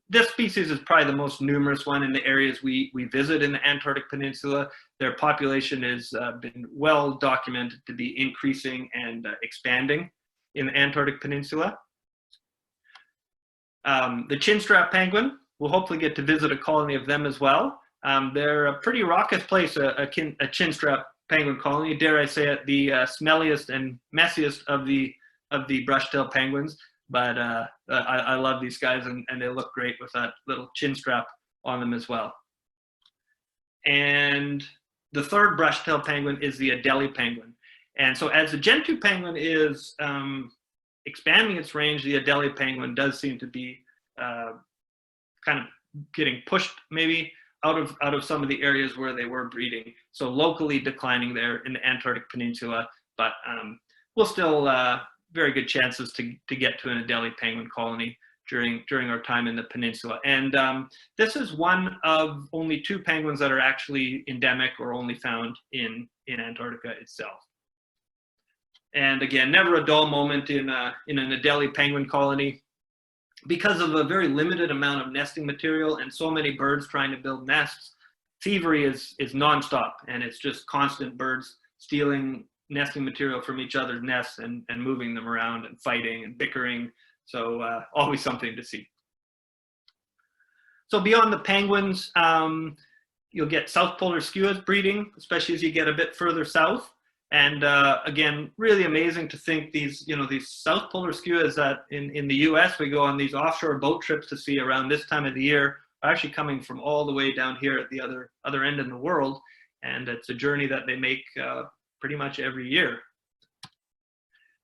this species is probably the most numerous one in the areas we visit in the Antarctic Peninsula. Their population has been well documented to be increasing and expanding in the Antarctic Peninsula. The chinstrap penguin, we'll hopefully get to visit a colony of them as well. They're a pretty raucous place, a chinstrap penguin colony. Dare I say it, the smelliest and messiest of the brush-tailed penguins. But I love these guys, and they look great with that little chin strap on them as well. And the third brush-tailed penguin is the Adelie penguin. And so as the Gentoo penguin is expanding its range, the Adelie penguin does seem to be kind of getting pushed maybe out of some of the areas where they were breeding. So locally declining there in the Antarctic Peninsula, but we'll still very good chances to get to an Adelie penguin colony during our time in the peninsula. And this is one of only 2 penguins that are actually endemic or only found in Antarctica itself. And again, never a dull moment in an Adelie penguin colony. Because of a very limited amount of nesting material and so many birds trying to build nests, thievery is nonstop, and it's just constant birds stealing nesting material from each other's nests and moving them around and fighting and bickering. So always something to see. So beyond the penguins, you'll get South Polar skuas breeding, especially as you get a bit further south. And again, really amazing to think these South Polar skuas that in the US we go on these offshore boat trips to see around this time of the year are actually coming from all the way down here at the other end in the world. And it's a journey that they make pretty much every year.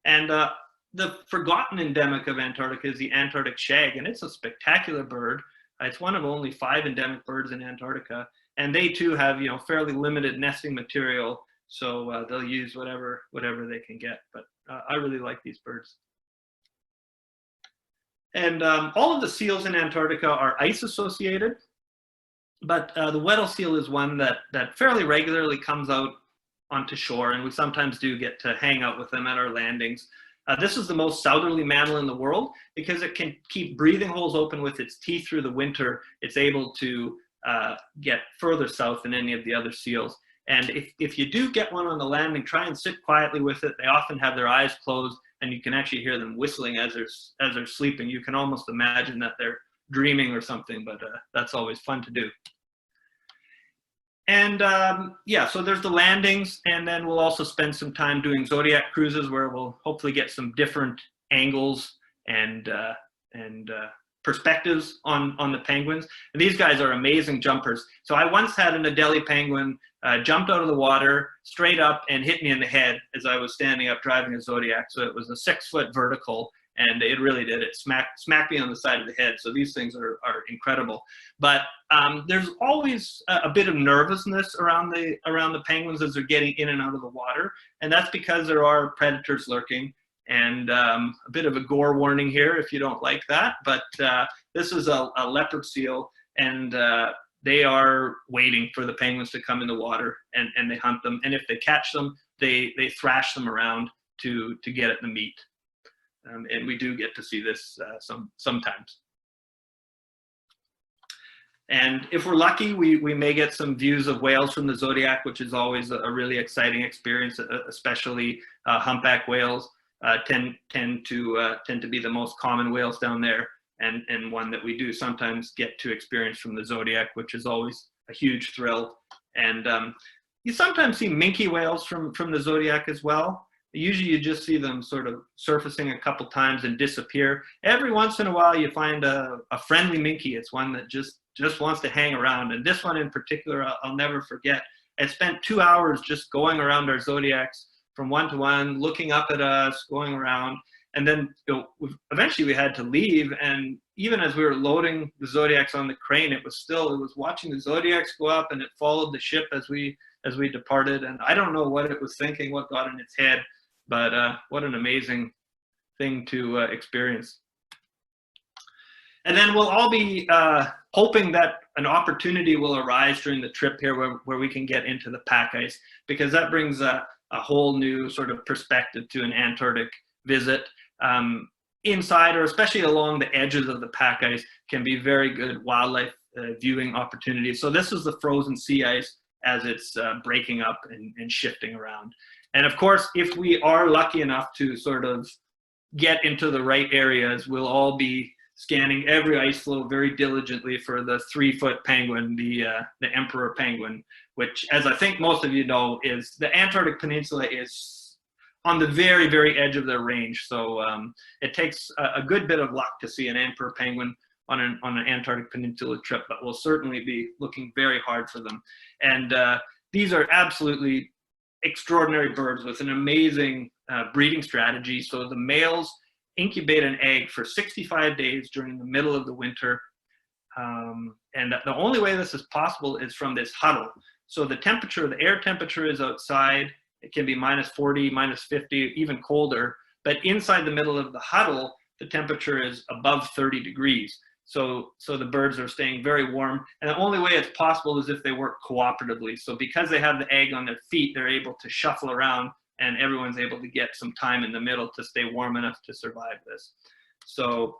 And the forgotten endemic of Antarctica is the Antarctic shag, and it's a spectacular bird. It's one of only 5 endemic birds in Antarctica, and they too have fairly limited nesting material. So they'll use whatever they can get, but I really like these birds. And all of the seals in Antarctica are ice associated, but the Weddell seal is one that fairly regularly comes out onto shore, and we sometimes do get to hang out with them at our landings. This is the most southerly mammal in the world because it can keep breathing holes open with its teeth through the winter. It's able to get further south than any of the other seals. And if you do get one on the landing, try and sit quietly with it. They often have their eyes closed, and you can actually hear them whistling as they're sleeping. You can almost imagine that they're dreaming or something, but that's always fun to do. And yeah, so there's the landings, and then we'll also spend some time doing zodiac cruises where we'll hopefully get some different angles and perspectives on the penguins. And these guys are amazing jumpers. So I once had an Adelie penguin jumped out of the water straight up and hit me in the head as I was standing up driving a Zodiac. So it was a 6-foot vertical, and it really did. It smacked me on the side of the head. So these things are incredible. But there's always a bit of nervousness around the penguins as they're getting in and out of the water, and that's because there are predators lurking. And a bit of a gore warning here if you don't like that, but this is a leopard seal, and they are waiting for the penguins to come in the water, and they hunt them. And if they catch them, they thrash them around to get at the meat. And we do get to see this sometimes. And if we're lucky, we may get some views of whales from the Zodiac, which is always a really exciting experience, especially humpback whales tend to be the most common whales down there, and one that we do sometimes get to experience from the Zodiac, which is always a huge thrill. And you sometimes see minke whales from the Zodiac as well. Usually you just see them sort of surfacing a couple times and disappear. Every once in a while you find a friendly minke. It's one that just wants to hang around. And this one in particular, I'll never forget. I spent 2 hours just going around our Zodiacs from one to one, looking up at us, going around. And then eventually we had to leave. And even as we were loading the Zodiacs on the crane, it was watching the Zodiacs go up, and it followed the ship as we departed. And I don't know what it was thinking, what got in its head, but what an amazing thing to experience. And then we'll all be hoping that an opportunity will arise during the trip here where we can get into the pack ice, because that brings a whole new sort of perspective to an Antarctic visit. Inside, or especially along the edges of the pack ice, can be very good wildlife viewing opportunities. So this is the frozen sea ice as it's breaking up and shifting around. And of course, if we are lucky enough to sort of get into the right areas, we'll all be scanning every ice floe very diligently for the 3-foot penguin, the emperor penguin, which, as I think most of you know, is the Antarctic Peninsula is on the very, very edge of their range. So it takes a good bit of luck to see an emperor penguin on an Antarctic Peninsula trip, but we'll certainly be looking very hard for them. And these are absolutely extraordinary birds with an amazing breeding strategy. So the males incubate an egg for 65 days during the middle of the winter. And the only way this is possible is from this huddle. So the temperature, the air temperature is outside. It can be -40, -50, even colder. But inside the middle of the huddle, the temperature is above 30 degrees. So the birds are staying very warm. And the only way it's possible is if they work cooperatively. So because they have the egg on their feet, they're able to shuffle around, and everyone's able to get some time in the middle to stay warm enough to survive this. So,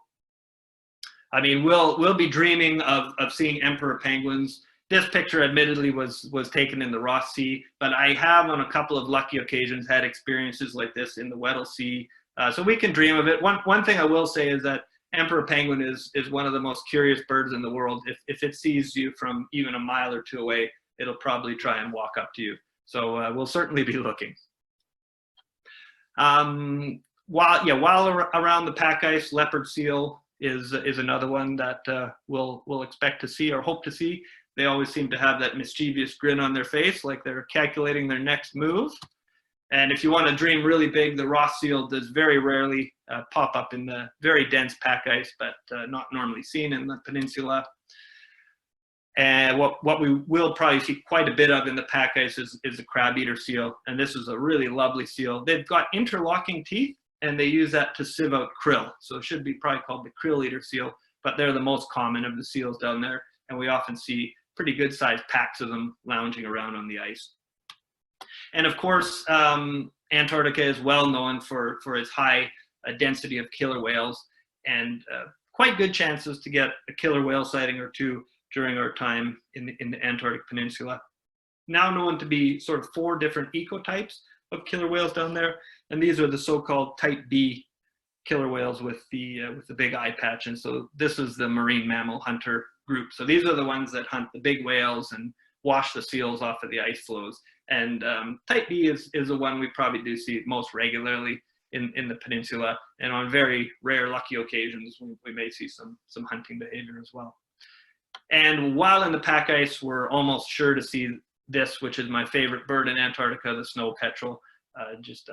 I mean, we'll be dreaming of seeing emperor penguins. This picture admittedly was taken in the Ross Sea, but I have on a couple of lucky occasions had experiences like this in the Weddell Sea. So we can dream of it. One thing I will say is that emperor penguin is one of the most curious birds in the world. If it sees you from even a mile or two away, it'll probably try and walk up to you. So we'll certainly be looking. While around the pack ice, leopard seal is another one that we'll expect to see or hope to see. They always seem to have that mischievous grin on their face, like they're calculating their next move. And if you want to dream really big, the Ross seal does very rarely pop up in the very dense pack ice, but not normally seen in the peninsula. And what we will probably see quite a bit of in the pack ice is the crab-eater seal. And this is a really lovely seal. They've got interlocking teeth, and they use that to sieve out krill. So it should be probably called the krill-eater seal, but they're the most common of the seals down there. And we often see pretty good-sized packs of them lounging around on the ice. And of course, Antarctica is well known for its high density of killer whales, and quite good chances to get a killer whale sighting or two during our time in the Antarctic Peninsula. Now known to be sort of 4 different ecotypes of killer whales down there, and these are the so-called type B killer whales with the big eye patch. And so this is the marine mammal hunter group. So these are the ones that hunt the big whales and wash the seals off of the ice floes. And type B is the one we probably do see most regularly in the peninsula, and on very rare lucky occasions we may see some hunting behavior as well. And while in the pack ice, we're almost sure to see this, which is my favorite bird in Antarctica, the snow petrel, just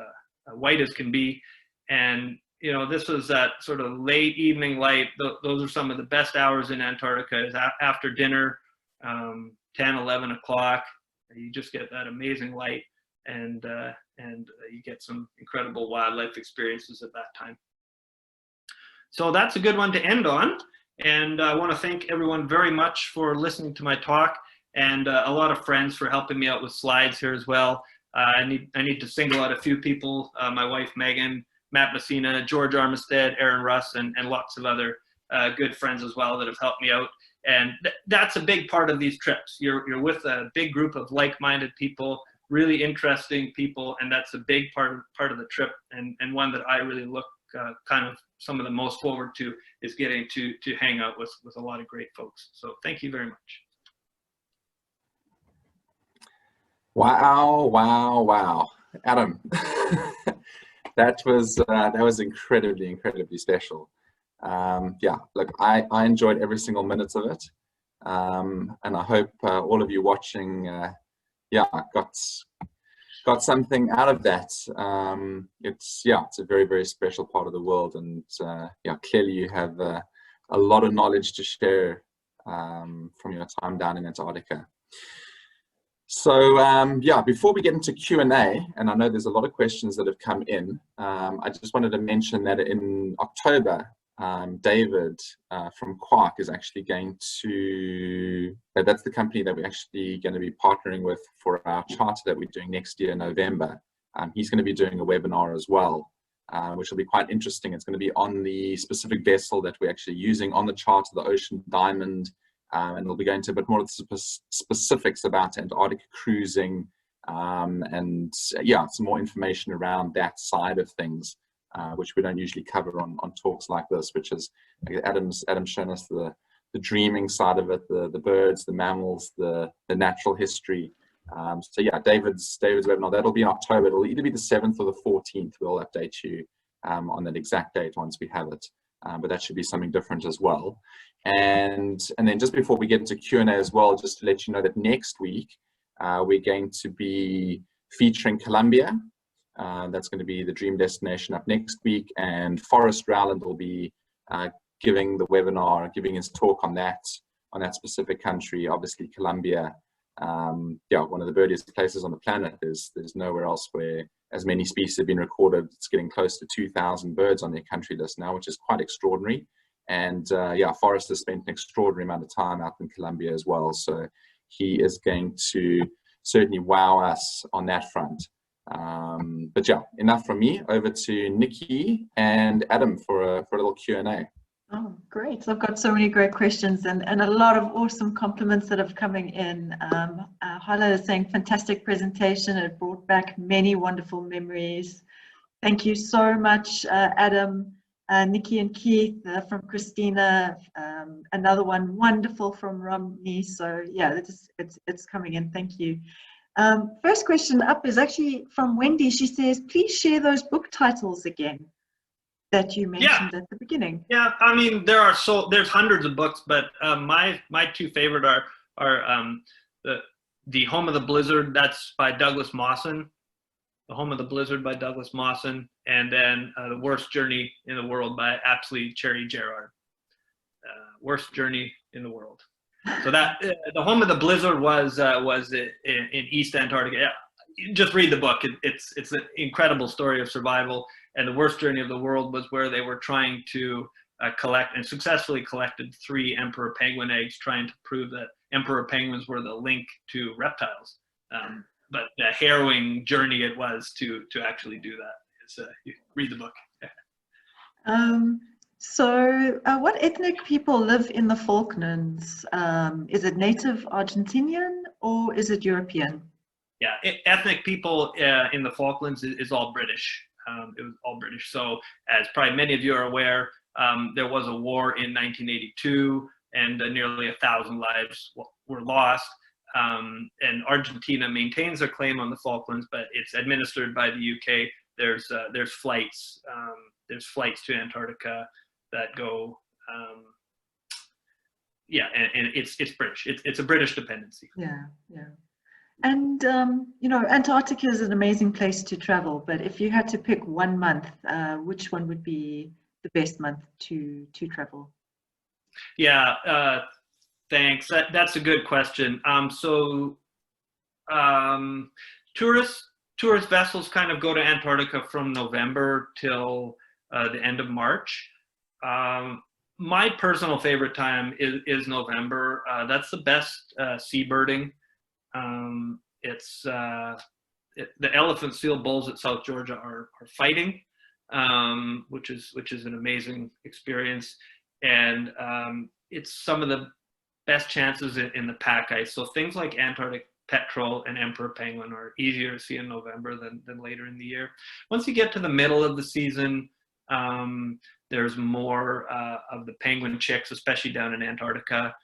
white as can be. And you know, this was that sort of late evening light. Those are some of the best hours in Antarctica, is after dinner, 10, 11 o'clock. You just get that amazing light, and you get some incredible wildlife experiences at that time. So that's a good one to end on. And I want to thank everyone very much for listening to my talk, and a lot of friends for helping me out with slides here as well. I need to single out a few people, my wife Megan, Matt Messina, George Armistead, Aaron Russ, and lots of other good friends as well that have helped me out. And that's a big part of these trips. You're with a big group of like-minded people, really interesting people, and that's a big part of the trip, and one that I really look kind of some of the most forward to, is getting to hang out with a lot of great folks. So thank you very much. Wow, wow, wow. Adam, that was incredibly special. Yeah, look, I enjoyed every single minute of it. And I hope all of you watching, yeah, got something out of that. It's a very special part of the world, and yeah, clearly you have a lot of knowledge to share from your time down in Antarctica. So yeah, before we get into Q&A, and I know there's a lot of questions that have come in, I just wanted to mention that in October, David from Quark is actually going to, that's the company that we're actually going to be partnering with for our charter that we're doing next year in November. He's going to be doing a webinar as well, which will be quite interesting. It's going to be on the specific vessel that we're actually using on the charter, the Ocean Diamond, and we'll be going to a bit more of the specifics about Antarctica cruising, and yeah, some more information around that side of things. Which we don't usually cover on talks like this, which is Adam's shown us the dreaming side of it, the birds, the mammals, the natural history. So yeah, David's webinar, that'll be in October. It'll either be the 7th or the 14th. We'll update you on that exact date once we have it. But that should be something different as well. And then just before we get into Q&A as well, just to let you know that next week we're going to be featuring Colombia. That's going to be the dream destination up next week, and Forrest Rowland will be giving the webinar, giving his talk on that specific country. Obviously, Colombia, yeah, one of the birdiest places on the planet. There's nowhere else where as many species have been recorded. It's getting close to 2,000 birds on their country list now, which is quite extraordinary. And yeah, Forrest has spent an extraordinary amount of time out in Colombia as well, so he is going to certainly wow us on that front. But yeah, enough from me. Over to Nikki and Adam for a little Q&A. Oh, great. So I've got so many great questions and a lot of awesome compliments that have coming in. Hala is saying, fantastic presentation. It brought back many wonderful memories. Thank you so much, Adam, Nikki and Keith, from Christina. Another one, wonderful from Romney. So yeah, it's coming in. Thank you. First question up is actually from Wendy. She says, please share those book titles again that you mentioned at the beginning. Yeah, I mean, there's hundreds of books, but my two favorite are the Home of the Blizzard, that's by Douglas Mawson. The Home of the Blizzard by Douglas Mawson, and then The Worst Journey in the World by Apsley Cherry Gerard. Worst Journey in the World. So that The Home of the Blizzard was in East Antarctica. Yeah, just read the book. It's an incredible story of survival. And The Worst Journey of the World was where they were trying to collect, and successfully collected, 3 emperor penguin eggs, trying to prove that emperor penguins were the link to reptiles. But the harrowing journey it was to actually do that. You read the book. So what ethnic people live in the Falklands? Is it native Argentinian or is it European? Yeah, ethnic people in the Falklands is all British. It was all British. So as probably many of you are aware, there was a war in 1982 and nearly 1,000 lives were lost. And Argentina maintains their claim on the Falklands, but it's administered by the UK. There's flights to Antarctica that go, yeah, and it's British. It's a British dependency. Yeah, yeah. And you know, Antarctica is an amazing place to travel, but if you had to pick one month, which one would be the best month to travel? Yeah, thanks. That's a good question. Tourist vessels kind of go to Antarctica from November till the end of March. my personal favorite time is November. That's the best seabirding. The elephant seal bulls at South Georgia are fighting, which is an amazing experience, and it's some of the best chances in the pack ice. So things like Antarctic petrel and emperor penguin are easier to see in November than later in the year. Once you get to the middle of the season, there's more of the penguin chicks, especially down in Antarctica.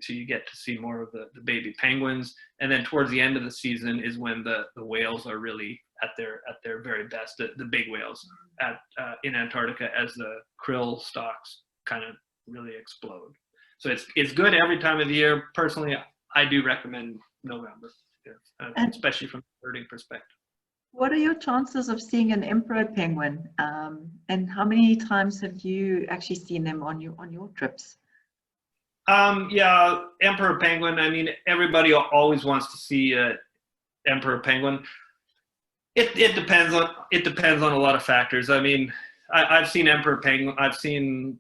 So you get to see more of the baby penguins, and then towards the end of the season is when the whales are really at their very best. The big whales in Antarctica, as the krill stocks kind of really explode. So it's good every time of the year. Personally, I do recommend November, especially from a birding perspective. What are your chances of seeing an emperor penguin, and how many times have you actually seen them on your trips? Yeah, emperor penguin. I mean, everybody always wants to see emperor penguin. It depends on a lot of factors. I mean, I've seen emperor penguin. I've seen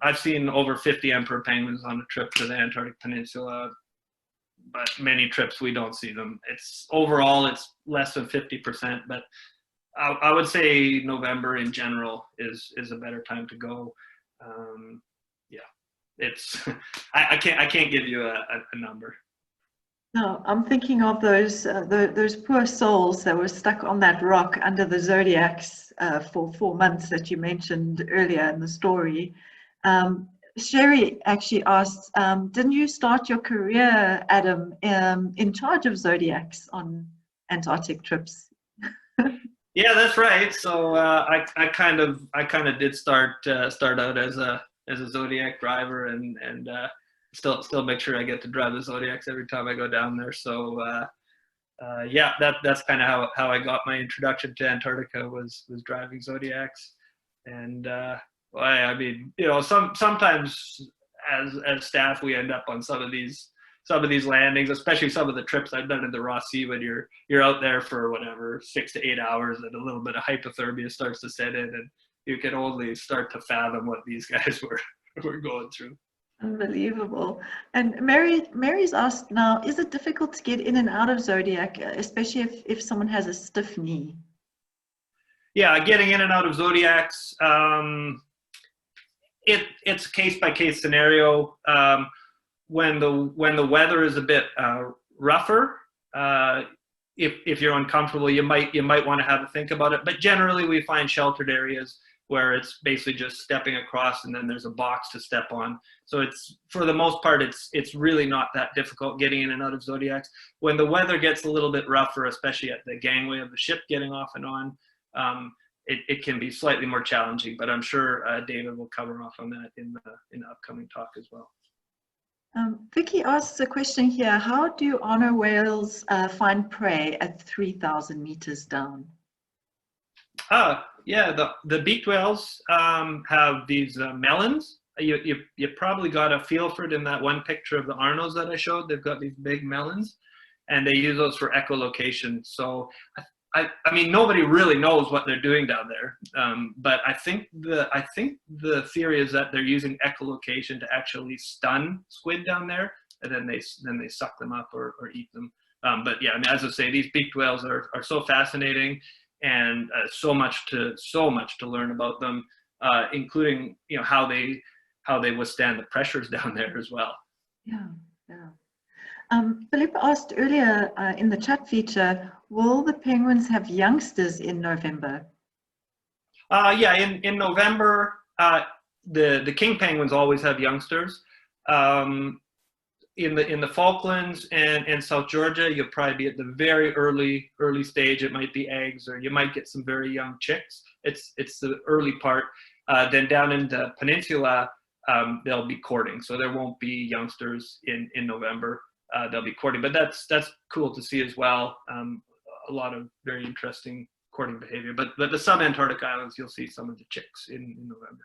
over 50 emperor penguins on a trip to the Antarctic Peninsula, but many trips we don't see them. Overall it's less than 50%, but I would say November in general is a better time to go. I can't give you a number. No, I'm thinking of those poor souls that were stuck on that rock under the zodiacs for 4 months that you mentioned earlier in the story. Sherry actually asked, didn't you start your career, Adam, in charge of zodiacs on Antarctic trips? Yeah, that's right. So I kind of did start out as a zodiac driver, and still make sure I get to drive the zodiacs every time I go down there. So yeah, that's kind of how I got my introduction to Antarctica was driving zodiacs. And well, I mean, you know, sometimes as staff we end up on some of these landings, especially some of the trips I've done in the Ross Sea, when you're out there for whatever 6 to 8 hours, and a little bit of hypothermia starts to set in, and you can only start to fathom what these guys were going through. Unbelievable. And Mary's asked now, is it difficult to get in and out of Zodiac, especially if someone has a stiff knee? Yeah, getting in and out of Zodiacs, it's a case-by-case scenario. When the weather is a bit rougher, if you're uncomfortable, you might want to have a think about it. But generally, we find sheltered areas where it's basically just stepping across, and then there's a box to step on. So it's, for the most part, it's really not that difficult getting in and out of Zodiacs. When the weather gets a little bit rougher, especially at the gangway of the ship getting off and on, it can be slightly more challenging. But I'm sure David will cover off on that in the upcoming talk as well. Vicky asks a question here: how do honor whales find prey at 3,000 meters down? Yeah, the beaked whales have these melons. You probably got a feel for it in that one picture of the Arnos that I showed. They've got these big melons, and they use those for echolocation. So I mean, nobody really knows what they're doing down there, but I think the theory is that they're using echolocation to actually stun squid down there, and then they suck them up or eat them. But yeah, and as I say, these beaked whales are so fascinating, and so much to learn about them, including, you know, how they withstand the pressures down there as well. Yeah. Philip asked earlier in the chat feature, will the penguins have youngsters in November? Yeah, in November, the king penguins always have youngsters. In the Falklands and South Georgia, you'll probably be at the very early stage. It might be eggs, or you might get some very young chicks. It's the early part. Then down in the peninsula, they'll be courting, so there won't be youngsters in November. They'll be courting, but that's cool to see as well. A lot of very interesting courting behavior. But the sub-Antarctic islands, you'll see some of the chicks in November.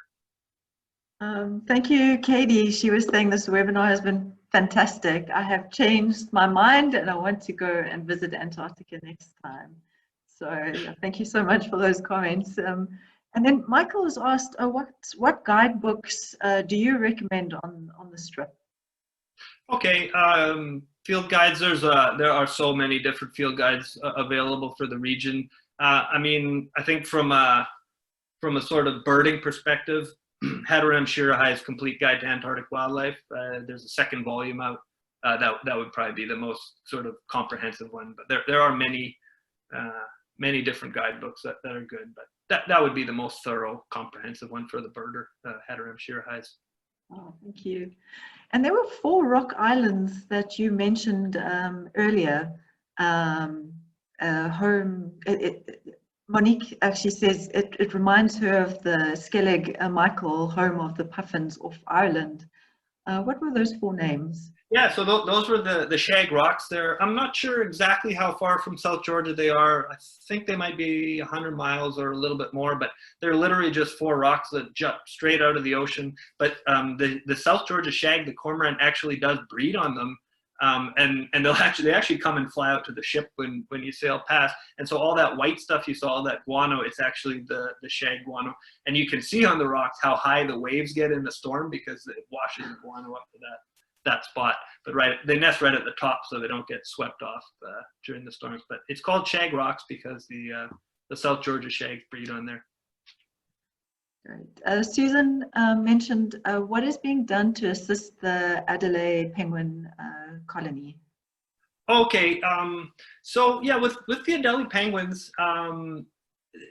Thank you, Katie. She was saying this webinar has been fantastic. I have changed my mind, and I want to go and visit Antarctica next time. So yeah, thank you so much for those comments. And then Michael has asked, what guidebooks do you recommend on this trip? Okay, field guides. There are so many different field guides available for the region. I mean, I think from a sort of birding perspective, Hadarem Shirahai's Complete Guide to Antarctic Wildlife. There's a second volume out. That would probably be the most sort of comprehensive one. But there are many different guidebooks that are good. But that would be the most thorough, comprehensive one for the birder, Hadarem Shirahai's. Oh, thank you. And there were 4 rock islands that you mentioned earlier. Monique actually says it reminds her of the Skellig Michael, home of the puffins off Ireland. What were those 4 names? Yeah, so those were the shag rocks there. I'm not sure exactly how far from South Georgia they are. I think they might be 100 miles or a little bบmore, but they're literally just 4 rocks that jump straight out of the ocean. But the South Georgia shag, the cormorant, actually does breed on them. And they actually come and fly out to the ship when you sail past. And so all that white stuff you saw, all that guano, it's actually the shag guano. And you can see on the rocks how high the waves get in the storm because it washes the guano up to that spot. But they nest right at the top so they don't get swept off during the storms. But it's called shag rocks because the South Georgia shags breed on there. Great. Susan mentioned what is being done to assist the Adelaide penguin colony. Okay, so yeah, with the Adelie penguins,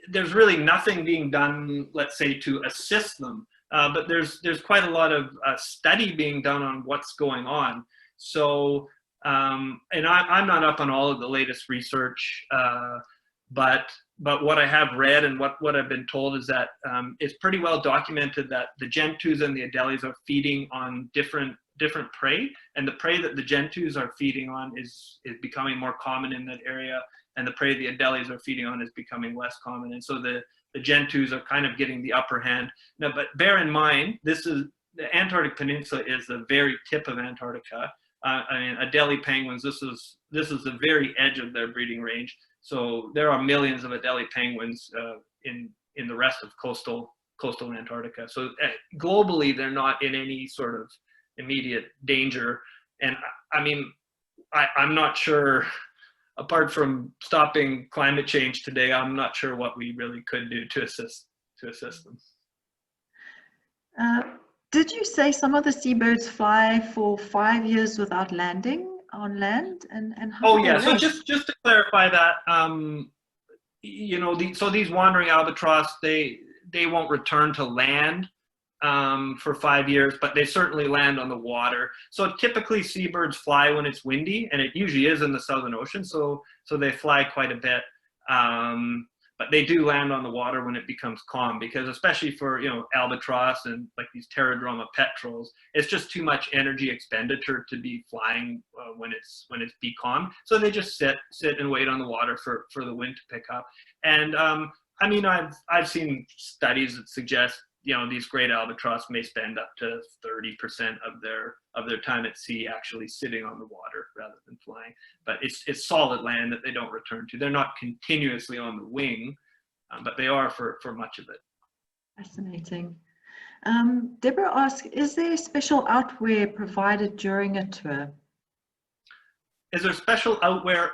there's really nothing being done, let's say, to assist them. But there's quite a lot of study being done on what's going on. So, and I'm not up on all of the latest research, but what I have read and what I've been told is that it's pretty well documented that the gentoos and the Adelies are feeding on different prey, and the prey that the gentoos are feeding on is becoming more common in that area, and the prey the Adelies are feeding on is becoming less common. And so the gentoos are kind of getting the upper hand. Now, but bear in mind, the Antarctic Peninsula is the very tip of Antarctica. I mean, Adelie penguins, this is the very edge of their breeding range. So there are millions of Adelie penguins in the rest of coastal Antarctica. So globally, they're not in any sort of immediate danger. And I mean, I'm not sure, apart from stopping climate change today, I'm not sure what we really could do to assist them. Did you say some of the seabirds fly for 5 years without landing on land? And how yeah, so just to clarify that, you know, so these wandering albatross, they won't return to land for 5 years, but they certainly land on the water. So typically seabirds fly when it's windy, and it usually is in the Southern Ocean, so they fly quite a bit. But they do land on the water when it becomes calm, because especially for, you know, albatross and like these pterodroma petrels, it's just too much energy expenditure to be flying when it's be calm. So they just sit and wait on the water for the wind to pick up. And I mean, I've seen studies that suggest, you know, these great albatross may spend up to 30% of their time at sea actually sitting on the water rather than flying. But it's solid land that they don't return to. They're not continuously on the wing, but they are for much of it. Fascinating. Deborah asks, is there special outwear provided during a tour? Is there special outwear?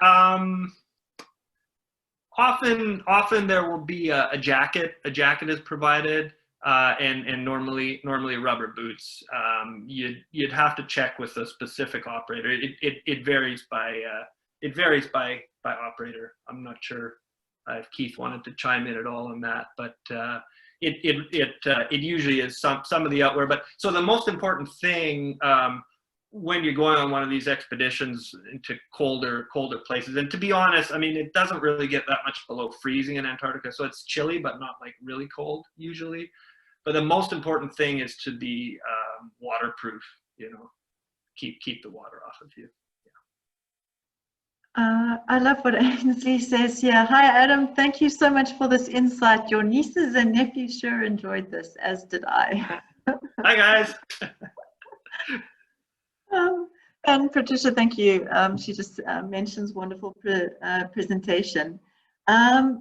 Often there will be a jacket. A jacket is provided. And normally rubber boots. You'd have to check with a specific operator. It varies by operator. I'm not sure if Keith wanted to chime in at all on that, but it usually is some of the outwear. But so the most important thing when you're going on one of these expeditions into colder places, and to be honest, I mean, it doesn't really get that much below freezing in Antarctica, so it's chilly but not like really cold usually. But the most important thing is to be waterproof, you know, keep the water off of you. Yeah. I love what Ainsley says here. Hi, Adam. Thank you so much for this insight. Your nieces and nephews sure enjoyed this, as did I. Hi, guys. And Patricia, thank you. She just mentions wonderful presentation.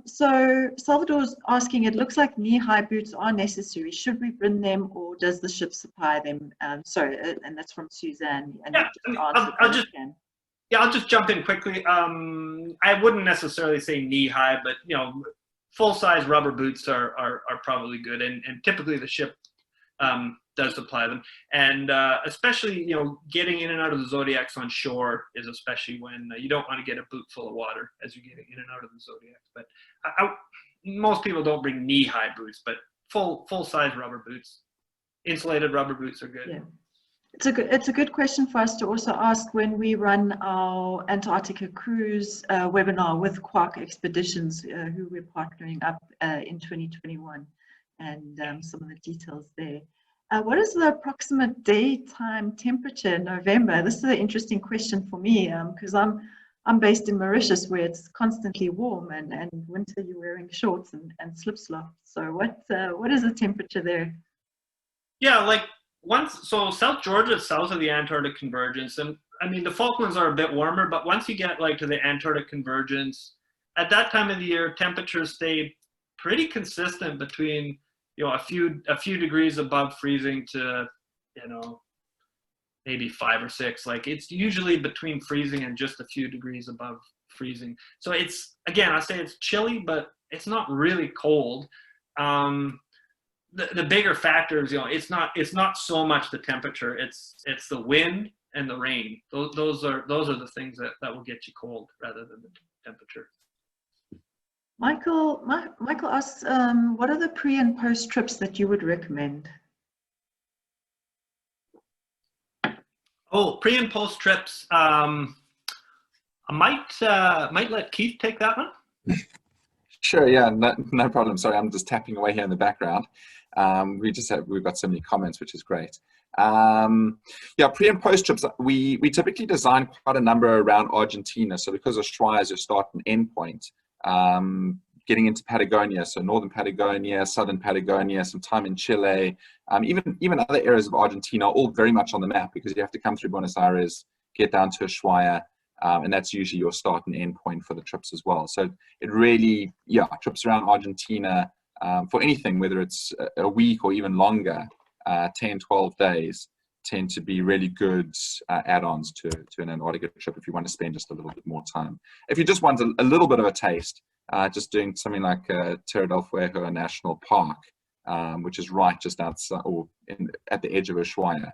So Salvador's asking, it looks like knee-high boots are necessary. Should we bring them, or does the ship supply them? Sorry, and that's from Suzanne. And Yeah, I'll just jump in quickly. I wouldn't necessarily say knee-high, but full-size rubber boots are probably good, and typically the ship does supply them. And especially, getting in and out of the Zodiacs on shore is especially when you don't want to get a boot full of water as you're getting in and out of the Zodiacs. But most people don't bring knee-high boots, but full-size rubber boots, insulated rubber boots are good. Yeah. It's a good question for us to also ask when we run our Antarctica cruise webinar with Quark Expeditions, who we're partnering up in 2021, and some of the details there. What is the approximate daytime temperature in November? This is an interesting question for me because I'm based in Mauritius, where it's constantly warm, and winter you're wearing shorts and slip-slops. So what is the temperature there? Yeah, so South Georgia is south of the Antarctic convergence, and I mean the Falklands are a bit warmer, but once you get to the Antarctic convergence, at that time of the year temperatures stay pretty consistent between a few degrees above freezing to maybe 5 or 6. It's usually between freezing and just a few degrees above freezing. So it's, again, I say it's chilly, but it's not really cold. The bigger factors, it's not so much the temperature, it's the wind and the rain. Those are the things that will get you cold rather than the temperature. Michael asks, what are the pre and post trips that you would recommend? Oh, pre and post trips. I might let Keith take that one. Sure, yeah, no problem. Sorry, I'm just tapping away here in the background. We've got so many comments, which is great. Yeah, pre and post trips, we typically design quite a number around Argentina. So because Ushuaia is your start and end point, getting into Patagonia, so northern Patagonia, southern Patagonia, some time in Chile, even other areas of Argentina are all very much on the map because you have to come through Buenos Aires, get down to Ushuaia, and that's usually your start and end point for the trips as well. So it really, trips around Argentina for anything, whether it's a week or even longer, 10, 12 days, tend to be really good add-ons to an Antarctica trip if you want to spend just a little bit more time. If you just want a little bit of a taste, just doing something like Terra del Fuego National Park, which is right just outside or at the edge of Ushuaia,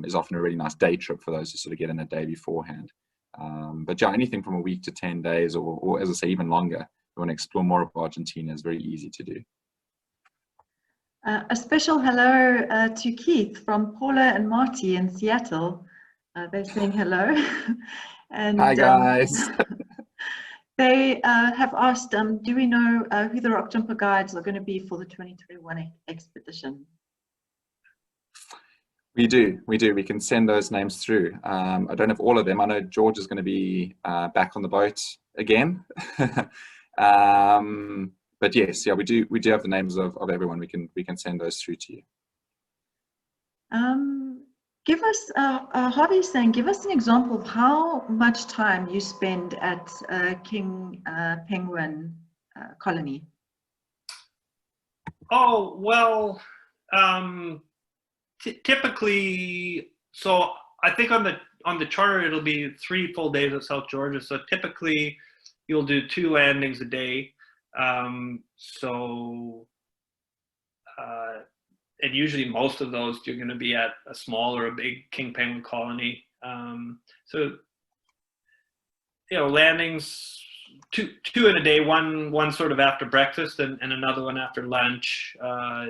is often a really nice day trip for those who sort of get in a day beforehand. But yeah, anything from a week to 10 days or as I say, even longer, if you want to explore more of Argentina, is very easy to do. A special hello to Keith from Paula and Marty in Seattle. They're saying hello. And hi guys. They have asked, do we know who the Rockjumper guides are going to be for the 2021 expedition? We do. We can send those names through. I don't have all of them. I know George is going to be back on the boat again. But yes, yeah, we do have the names of everyone. We can send those through to you. Give us, Harvey's saying, give us an example of how much time you spend at King Penguin colony. Oh, well, typically, so I think on the charter it'll be 3 full days at South Georgia. So typically you'll do 2 landings a day. And usually most of those you're going to be at a small or a big king penguin colony. So landings, two in a day, one sort of after breakfast and another one after lunch,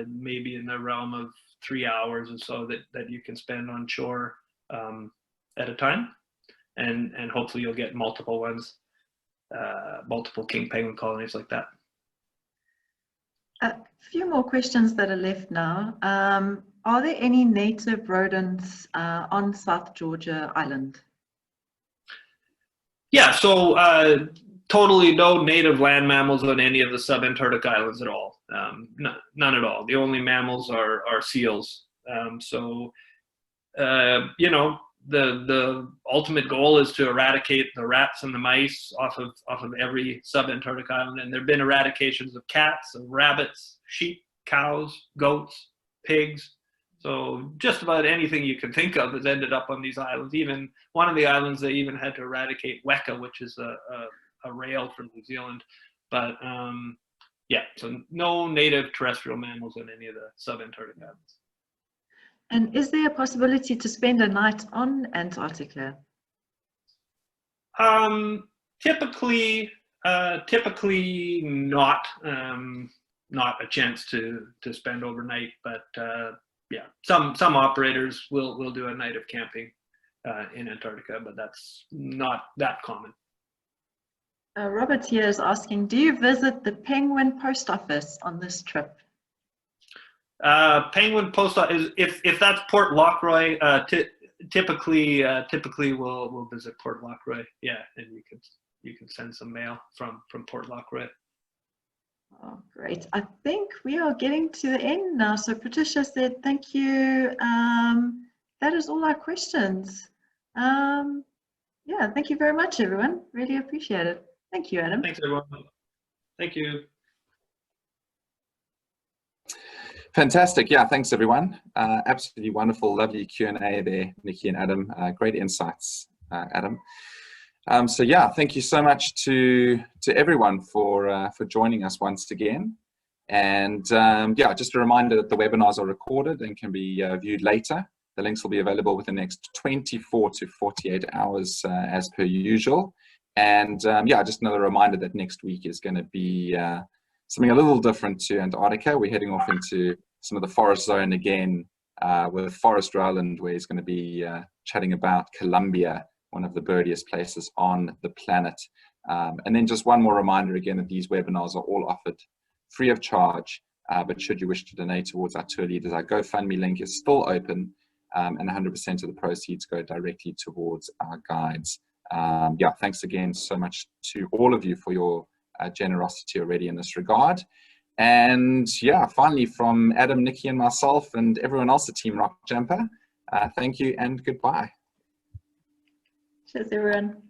maybe in the realm of 3 hours or so that you can spend on shore at a time, and hopefully you'll get multiple ones, multiple king penguin colonies like that. A few more questions that are left now. Are there any native rodents on South Georgia Island? Yeah, so totally no native land mammals on any of the sub-Antarctic islands at all. None at all. The only mammals are seals. the ultimate goal is to eradicate the rats and the mice off of every sub-Antarctic island. And there have been eradications of cats, of rabbits, sheep, cows, goats, pigs. So just about anything you can think of has ended up on these islands. Even one of the islands, they even had to eradicate weka, which is a rail from New Zealand. But yeah, so no native terrestrial mammals in any of the sub-Antarctic islands. And is there a possibility to spend a night on Antarctica? Typically not. Not a chance to spend overnight, but yeah, some operators will do a night of camping in Antarctica, but that's not that common. Robert here is asking, do you visit the Penguin Post Office on this trip? Penguin Post Office, if that's Port Lockroy, typically we'll visit Port Lockroy. Yeah, and you can send some mail from Port Lockroy. Oh, great. I think we are getting to the end now. So Patricia said, thank you. That is all our questions. Yeah, thank you very much, everyone. Really appreciate it. Thank you, Adam. Thanks, everyone. Thank you. Fantastic. Yeah, thanks, everyone. Absolutely wonderful, lovely Q&A there, Nikki and Adam. Great insights, Adam. So yeah, thank you so much to everyone for joining us once again. And yeah, just a reminder that the webinars are recorded and can be viewed later. The links will be available within the next 24 to 48 hours as per usual. And yeah, just another reminder that next week is going to be something a little different to Antarctica. We're heading off into some of the forest zone again with Forest Island, where he's going to be chatting about Colombia, one of the birdiest places on the planet. And then just one more reminder again that these webinars are all offered free of charge, but should you wish to donate towards our tour leaders, our GoFundMe link is still open, and 100% of the proceeds go directly towards our guides. Yeah, thanks again so much to all of you for your generosity already in this regard. And yeah, finally, from Adam, Nikki, and myself, and everyone else at Team Rockjumper, thank you and goodbye. Cheers, everyone.